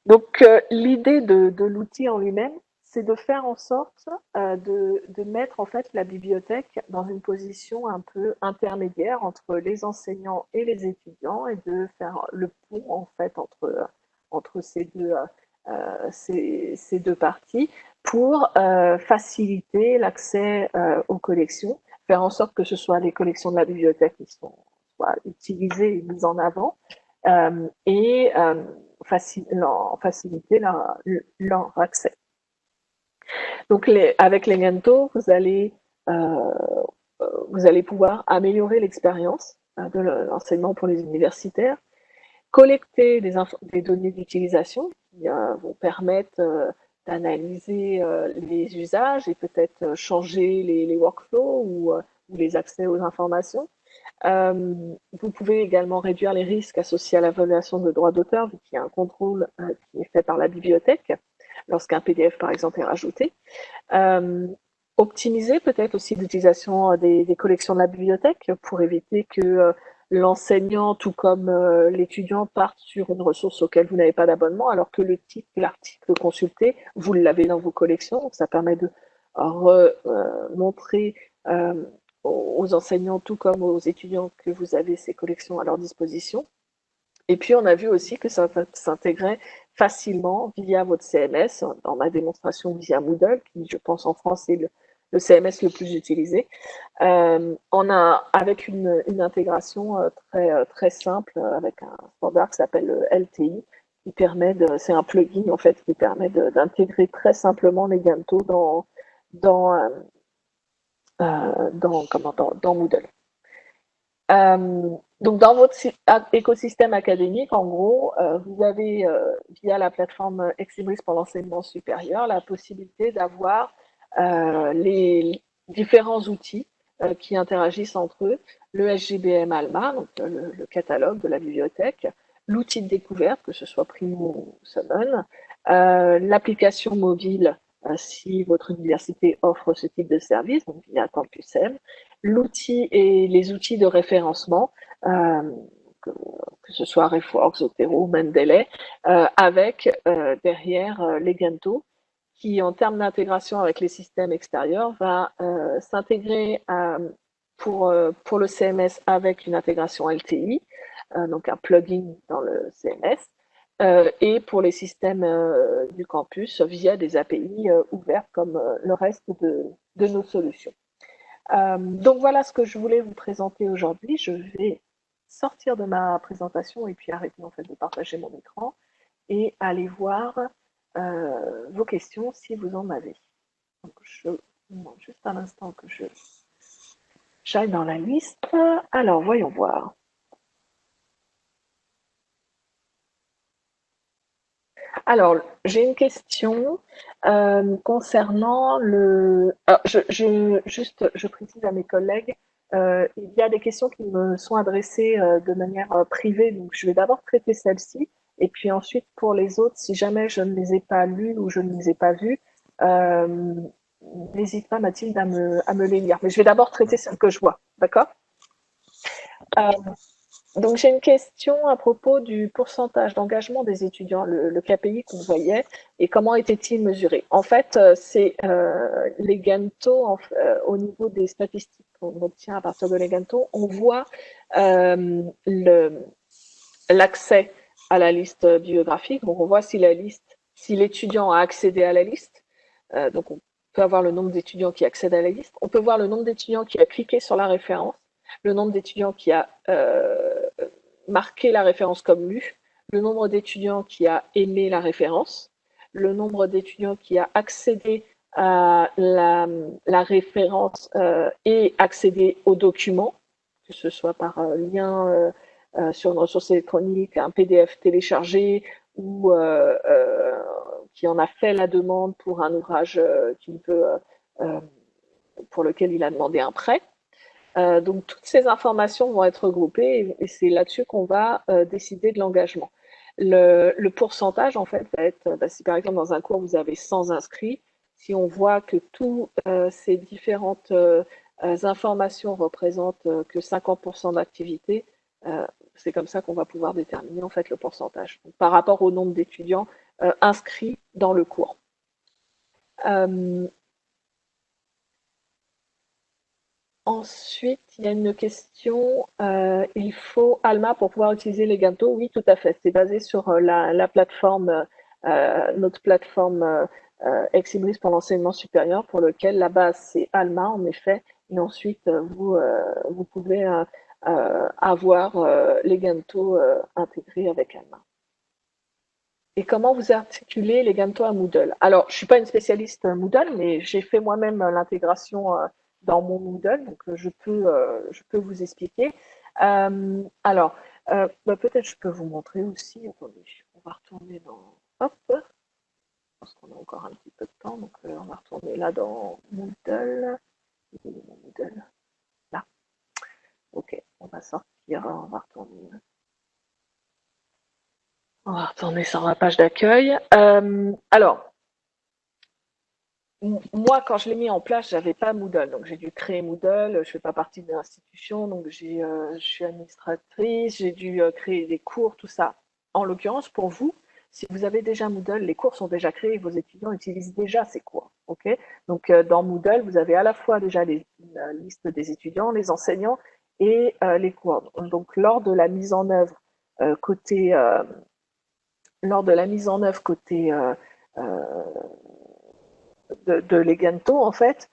Donc l'idée de l'outil en lui-même, c'est de faire en sorte de mettre en fait la bibliothèque dans une position un peu intermédiaire entre les enseignants et les étudiants et de faire le pont en fait entre ces deux parties pour faciliter l'accès aux collections, faire en sorte que ce soit les collections de la bibliothèque qui soient utilisées et mises en avant et faciliter leur accès. Donc avec Leganto, euh, vous allez pouvoir améliorer l'expérience de l'enseignement pour les universitaires, collecter des données d'utilisation qui vont permettre d'analyser les usages et peut-être changer les workflows ou les accès aux informations. Vous pouvez également réduire les risques associés à la violation de droits d'auteur, vu qu'il y a un contrôle qui est fait par la bibliothèque lorsqu'un PDF, par exemple, est rajouté. Euh, Optimiser peut-être aussi l'utilisation des collections de la bibliothèque pour éviter que l'enseignant, tout comme l'étudiant, parte sur une ressource auquel vous n'avez pas d'abonnement, alors que l'article consulté, vous l'avez dans vos collections. Donc ça permet de montrer aux enseignants, tout comme aux étudiants, que vous avez ces collections à leur disposition. Et puis, on a vu aussi que ça s'intégrait facilement via votre CMS, dans ma démonstration via Moodle, qui, je pense, en France, est le CMS le plus utilisé. On a, avec une intégration très simple, avec un standard qui s'appelle LTI, qui permet c'est un plugin, en fait, qui permet d'intégrer très simplement les Ganto dans, dans Moodle. Donc, dans votre écosystème académique, en gros, vous avez, via la plateforme Exibris pour l'enseignement supérieur, la possibilité d'avoir les différents outils qui interagissent entre eux, le SGBM Alma, donc le catalogue de la bibliothèque, l'outil de découverte, que ce soit Primo ou Summon, l'application mobile, si votre université offre ce type de service, donc via Campus M, l'outil et les outils de référencement, que ce soit Reforks, Zotero, Mendeley, avec derrière Legento, qui en termes d'intégration avec les systèmes extérieurs va s'intégrer pour le CMS avec une intégration LTI, donc un plugin dans le CMS, et pour les systèmes du campus via des API ouvertes comme le reste de nos solutions. Donc voilà ce que je voulais vous présenter aujourd'hui. Je vais sortir de ma présentation et puis arrêter en fait de partager mon écran et aller voir vos questions si vous en avez. Donc je vous demande juste un instant que j'aille dans la liste. Alors voyons voir. Alors, j'ai une question concernant le. Alors, je précise à mes collègues, il y a des questions qui me sont adressées de manière privée, donc je vais d'abord traiter celles-ci, et puis ensuite pour les autres, si jamais je ne les ai pas lues ou je ne les ai pas vues, euh, n'hésite pas Mathilde à me les lire. Mais je vais d'abord traiter celles que je vois, d'accord? Euh, donc j'ai une question à propos du pourcentage d'engagement des étudiants, le KPI qu'on voyait, et comment était-il mesuré? En fait, c'est les Ganto, au niveau des statistiques qu'on obtient à partir de les Ganto, on voit l'accès à la liste bibliographique. Donc on voit si l'étudiant a accédé à la liste. Donc on peut avoir le nombre d'étudiants qui accèdent à la liste. On peut voir le nombre d'étudiants qui a cliqué sur la référence, le nombre d'étudiants qui a marqué la référence comme lue, le nombre d'étudiants qui a aimé la référence, le nombre d'étudiants qui a accédé à la référence et accédé au document, que ce soit par lien sur une ressource électronique, un PDF téléchargé ou qui en a fait la demande pour un ouvrage pour lequel il a demandé un prêt. Donc toutes ces informations vont être regroupées et c'est là-dessus qu'on va décider de l'engagement. Le pourcentage, en fait, va être, si par exemple dans un cours vous avez 100 inscrits, si on voit que toutes ces différentes informations représentent que 50% d'activité, c'est comme ça qu'on va pouvoir déterminer en fait le pourcentage donc, par rapport au nombre d'étudiants inscrits dans le cours. Ensuite, il y a une question. Il faut Alma pour pouvoir utiliser les Ganto? Oui, tout à fait. C'est basé sur la plateforme, notre plateforme Exibris pour l'enseignement supérieur, pour lequel la base c'est Alma en effet, et ensuite vous pouvez avoir les Ganto intégrés avec Alma. Et comment vous articulez les Ganto à Moodle? Alors, je suis pas une spécialiste Moodle, mais j'ai fait moi-même l'intégration dans mon Moodle, donc je peux vous expliquer. Alors, peut-être je peux vous montrer aussi. Attendez, on va retourner dans. Hop. encore un petit peu de temps, donc on va retourner là dans Moodle. Moodle. Là. Ok, on va sortir, on va retourner sur la page d'accueil. Alors, moi, quand je l'ai mis en place, j'avais pas Moodle, donc j'ai dû créer Moodle. Je fais pas partie de l'institution, donc je suis administratrice. J'ai dû créer des cours, tout ça. En l'occurrence, pour vous, si vous avez déjà Moodle, les cours sont déjà créés, vos étudiants utilisent déjà ces cours, ok? Donc dans Moodle, vous avez à la fois déjà la liste des étudiants, les enseignants et les cours. Donc euh, côté, euh, lors de la mise en œuvre côté euh, de Leganto, en fait,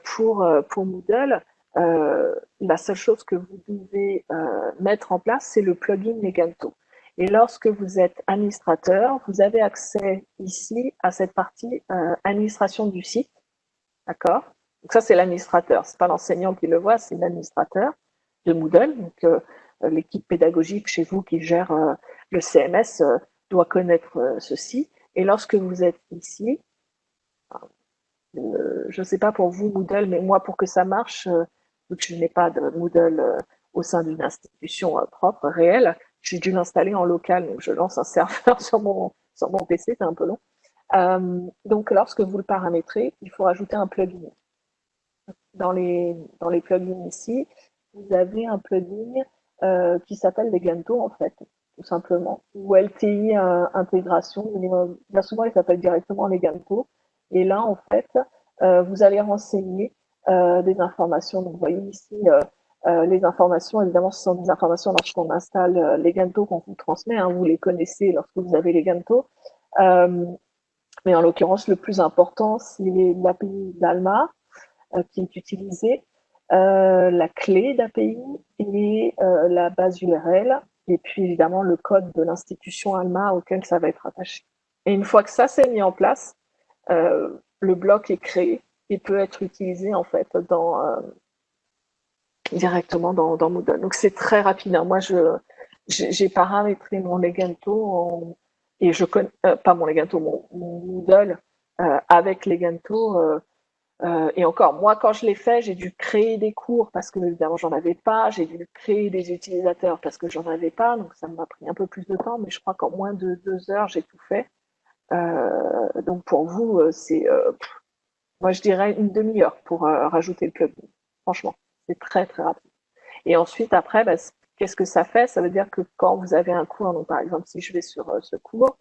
pour Moodle, la seule chose que vous devez mettre en place, c'est le plugin Leganto. Et lorsque vous êtes administrateur, vous avez accès ici à cette partie administration du site, d'accord? Donc ça, c'est l'administrateur, c'est pas l'enseignant qui le voit, c'est l'administrateur de Moodle. Donc l'équipe pédagogique chez vous qui gère le CMS doit connaître ceci. Et lorsque vous êtes ici, je ne sais pas pour vous Moodle, mais moi pour que ça marche, vu que je n'ai pas de Moodle au sein d'une institution propre, réelle, j'ai dû l'installer en local, donc je lance un serveur sur mon PC, c'est un peu long. Donc lorsque vous le paramétrez, il faut rajouter un plugin. Dans les plugins ici, vous avez un plugin qui s'appelle Leganto en fait, tout simplement, ou LTI intégration, bien souvent il s'appelle directement Leganto. Et là en fait, vous allez renseigner des informations. Donc vous voyez ici les informations, évidemment ce sont des informations lorsqu'on installe Leganto qu'on vous transmet, hein, vous les connaissez lorsque vous avez Leganto. Euh, mais en l'occurrence, le plus important, c'est l'API d'Alma qui est utilisée, la clé d'API et la base URL, et puis évidemment le code de l'institution Alma auquel ça va être attaché. Et une fois que ça s'est mis en place, le bloc est créé et peut être utilisé en fait directement dans Moodle. Donc c'est très rapide. Hein. Moi, j'ai paramétré mon Leganto et je connais pas mon Leganto, mon Moodle avec Leganto. Et encore, moi, quand je l'ai fait, j'ai dû créer des cours parce que, évidemment, j'en avais pas. J'ai dû créer des utilisateurs parce que j'en avais pas. Donc, ça m'a pris un peu plus de temps, mais je crois qu'en moins de 2 heures, j'ai tout fait. Donc, pour vous, moi, je dirais une demi-heure pour rajouter le plugin. Franchement, c'est très, très rapide. Et ensuite, après, bah, qu'est-ce que ça fait? Ça veut dire que quand vous avez un cours, donc par exemple, si je vais sur ce cours,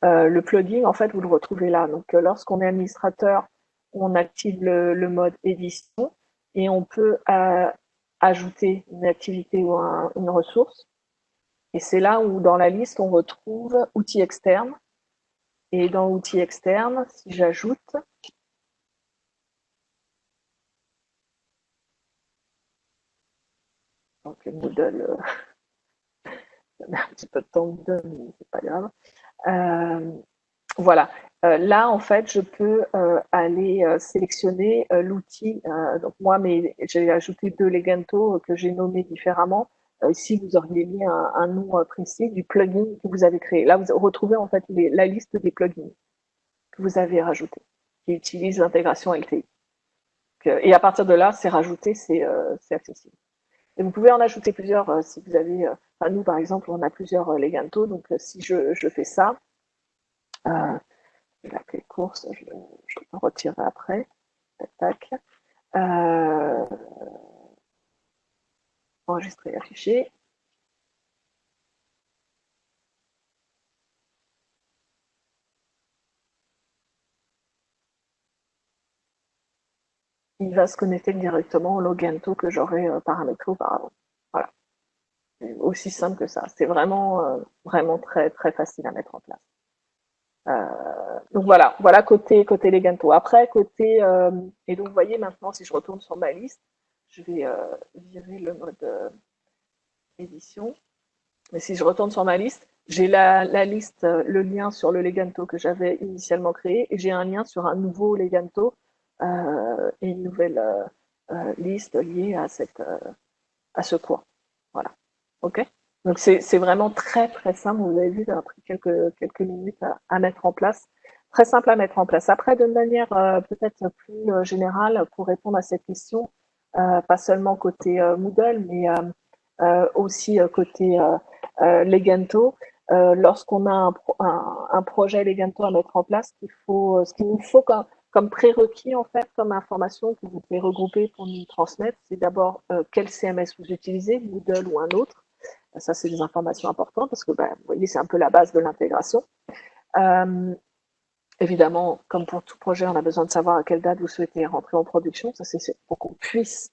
le plugin, en fait, vous le retrouvez là. Donc, lorsqu'on est administrateur, on active le mode édition et on peut ajouter une activité ou une ressource. Et c'est là où, dans la liste, on retrouve outils externes. Et dans outils externes, si j'ajoute, donc le Moodle, ça met un petit peu de temps, Moodle, mais c'est pas grave. Euh, Voilà. Là, en fait, je peux aller sélectionner l'outil. Donc moi, j'ai ajouté 2 Leganto que j'ai nommés différemment. Ici, vous auriez mis un nom précis du plugin que vous avez créé. Là, vous retrouvez en fait la liste des plugins que vous avez rajoutés, qui utilisent l'intégration LTI. Et à partir de là, c'est rajouté, c'est accessible. Et vous pouvez en ajouter plusieurs si vous avez. Enfin, nous, par exemple, on a plusieurs Leganto. Donc, si je fais ça, euh, la clé course, je le retirerai après. Tac, tac. Euh, enregistrer, afficher. Il va se connecter directement au Logento que j'aurais paramétré auparavant. Voilà. Aussi simple que ça. C'est vraiment, vraiment très, très facile à mettre en place. Donc voilà côté Leganto. Après, et donc vous voyez maintenant, si je retourne sur ma liste, je vais virer le mode édition. Mais si je retourne sur ma liste, j'ai la liste, le lien sur le Leganto que j'avais initialement créé et j'ai un lien sur un nouveau Leganto et une nouvelle liste liée à ce cours. Voilà. OK. Donc c'est vraiment très très simple. Vous avez vu, ça a pris quelques minutes à mettre en place. très simple à mettre en place. Après, de manière peut-être plus générale, pour répondre à cette question, pas seulement côté Moodle, mais aussi côté Legento, lorsqu'on a un projet Legento à mettre en place, ce qu'il nous faut comme prérequis, en fait, comme information que vous pouvez regrouper pour nous transmettre, c'est d'abord quel CMS vous utilisez, Moodle ou un autre. Ça, c'est des informations importantes parce que, vous voyez, c'est un peu la base de l'intégration. Évidemment, comme pour tout projet, on a besoin de savoir à quelle date vous souhaitez rentrer en production. Ça, c'est pour qu'on puisse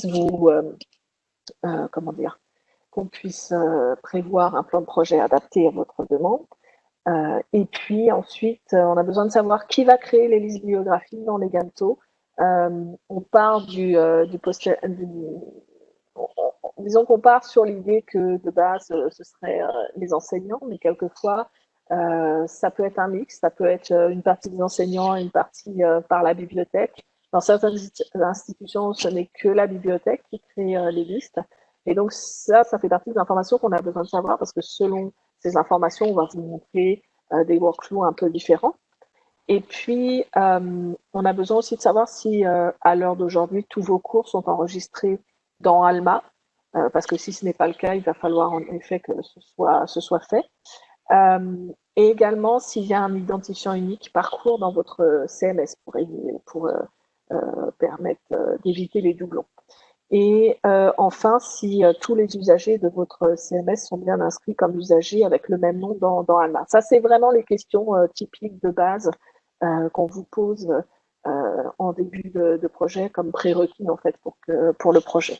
vous, comment dire, qu'on puisse prévoir un plan de projet adapté à votre demande. Et puis ensuite, on a besoin de savoir qui va créer les listes bibliographiques dans les Legento. On part disons qu'on part sur l'idée que de base, ce serait les enseignants, mais quelquefois, ça peut être un mix, ça peut être une partie des enseignants et une partie par la bibliothèque. Dans certaines institutions, ce n'est que la bibliothèque qui crée les listes. Et donc ça fait partie des informations qu'on a besoin de savoir parce que selon ces informations, on va vous montrer des workflows un peu différents. Et puis, on a besoin aussi de savoir si, à l'heure d'aujourd'hui, tous vos cours sont enregistrés dans Alma, parce que si ce n'est pas le cas, il va falloir en effet que ce soit fait. Et également, s'il y a un identifiant unique par cours dans votre CMS pour permettre d'éviter les doublons. Et enfin, si tous les usagers de votre CMS sont bien inscrits comme usagers avec le même nom dans Alma. Ça, c'est vraiment les questions typiques de base qu'on vous pose en début de projet comme prérequis en fait pour le projet.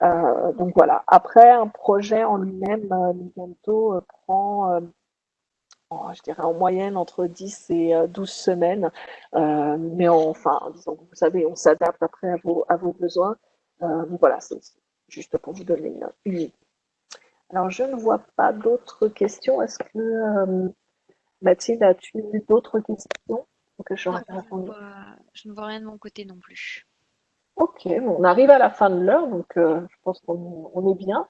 Donc voilà. Après, un projet en lui-même, Magento prend je dirais en moyenne entre 10 et 12 semaines. Mais enfin, disons, vous savez, on s'adapte après à vos besoins. Voilà, c'est juste pour vous donner une idée. Alors, je ne vois pas d'autres questions. Est-ce que, Mathilde, as-tu eu d'autres questions auxquelles j'aurais répondu? Je ne vois rien de mon côté non plus. Ok, bon, on arrive à la fin de l'heure, donc je pense qu'on est bien.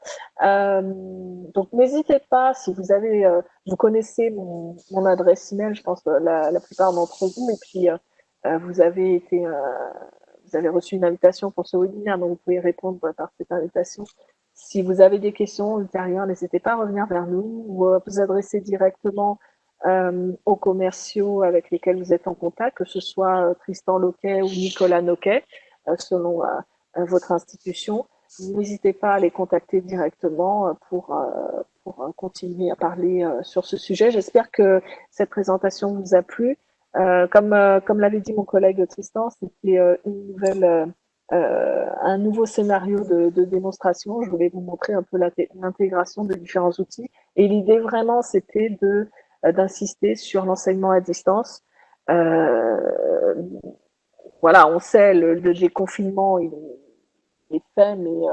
Donc n'hésitez pas, si vous avez, vous connaissez mon adresse email, je pense la plupart d'entre vous, et puis vous avez vous avez reçu une invitation pour ce webinaire, donc vous pouvez répondre par cette invitation. Si vous avez des questions ultérieures, n'hésitez pas à revenir vers nous ou vous adresser directement aux commerciaux avec lesquels vous êtes en contact, que ce soit Tristan Loquet ou Nicolas Noquet selon votre institution. N'hésitez pas à les contacter directement pour continuer à parler sur ce sujet. J'espère que cette présentation vous a plu. Comme l'avait dit mon collègue Tristan, c'était un nouveau scénario de démonstration. Je voulais vous montrer un peu l'intégration de différents outils. Et l'idée vraiment, c'était d'insister sur l'enseignement à distance. Voilà, on sait, le déconfinement, il est fait, mais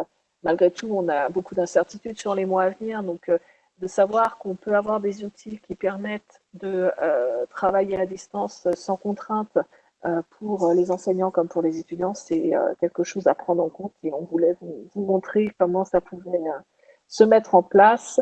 malgré tout, on a beaucoup d'incertitudes sur les mois à venir. Donc, de savoir qu'on peut avoir des outils qui permettent de travailler à distance sans contrainte pour les enseignants comme pour les étudiants, c'est quelque chose à prendre en compte et on voulait vous montrer comment ça pouvait se mettre en place,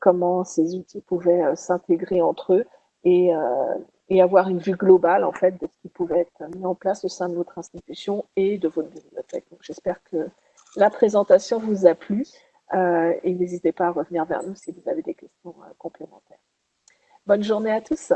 comment ces outils pouvaient s'intégrer entre eux et, euh, et avoir une vue globale en fait de ce qui pouvait être mis en place au sein de votre institution et de votre bibliothèque. Donc j'espère que la présentation vous a plu et n'hésitez pas à revenir vers nous si vous avez des questions complémentaires. Bonne journée à tous.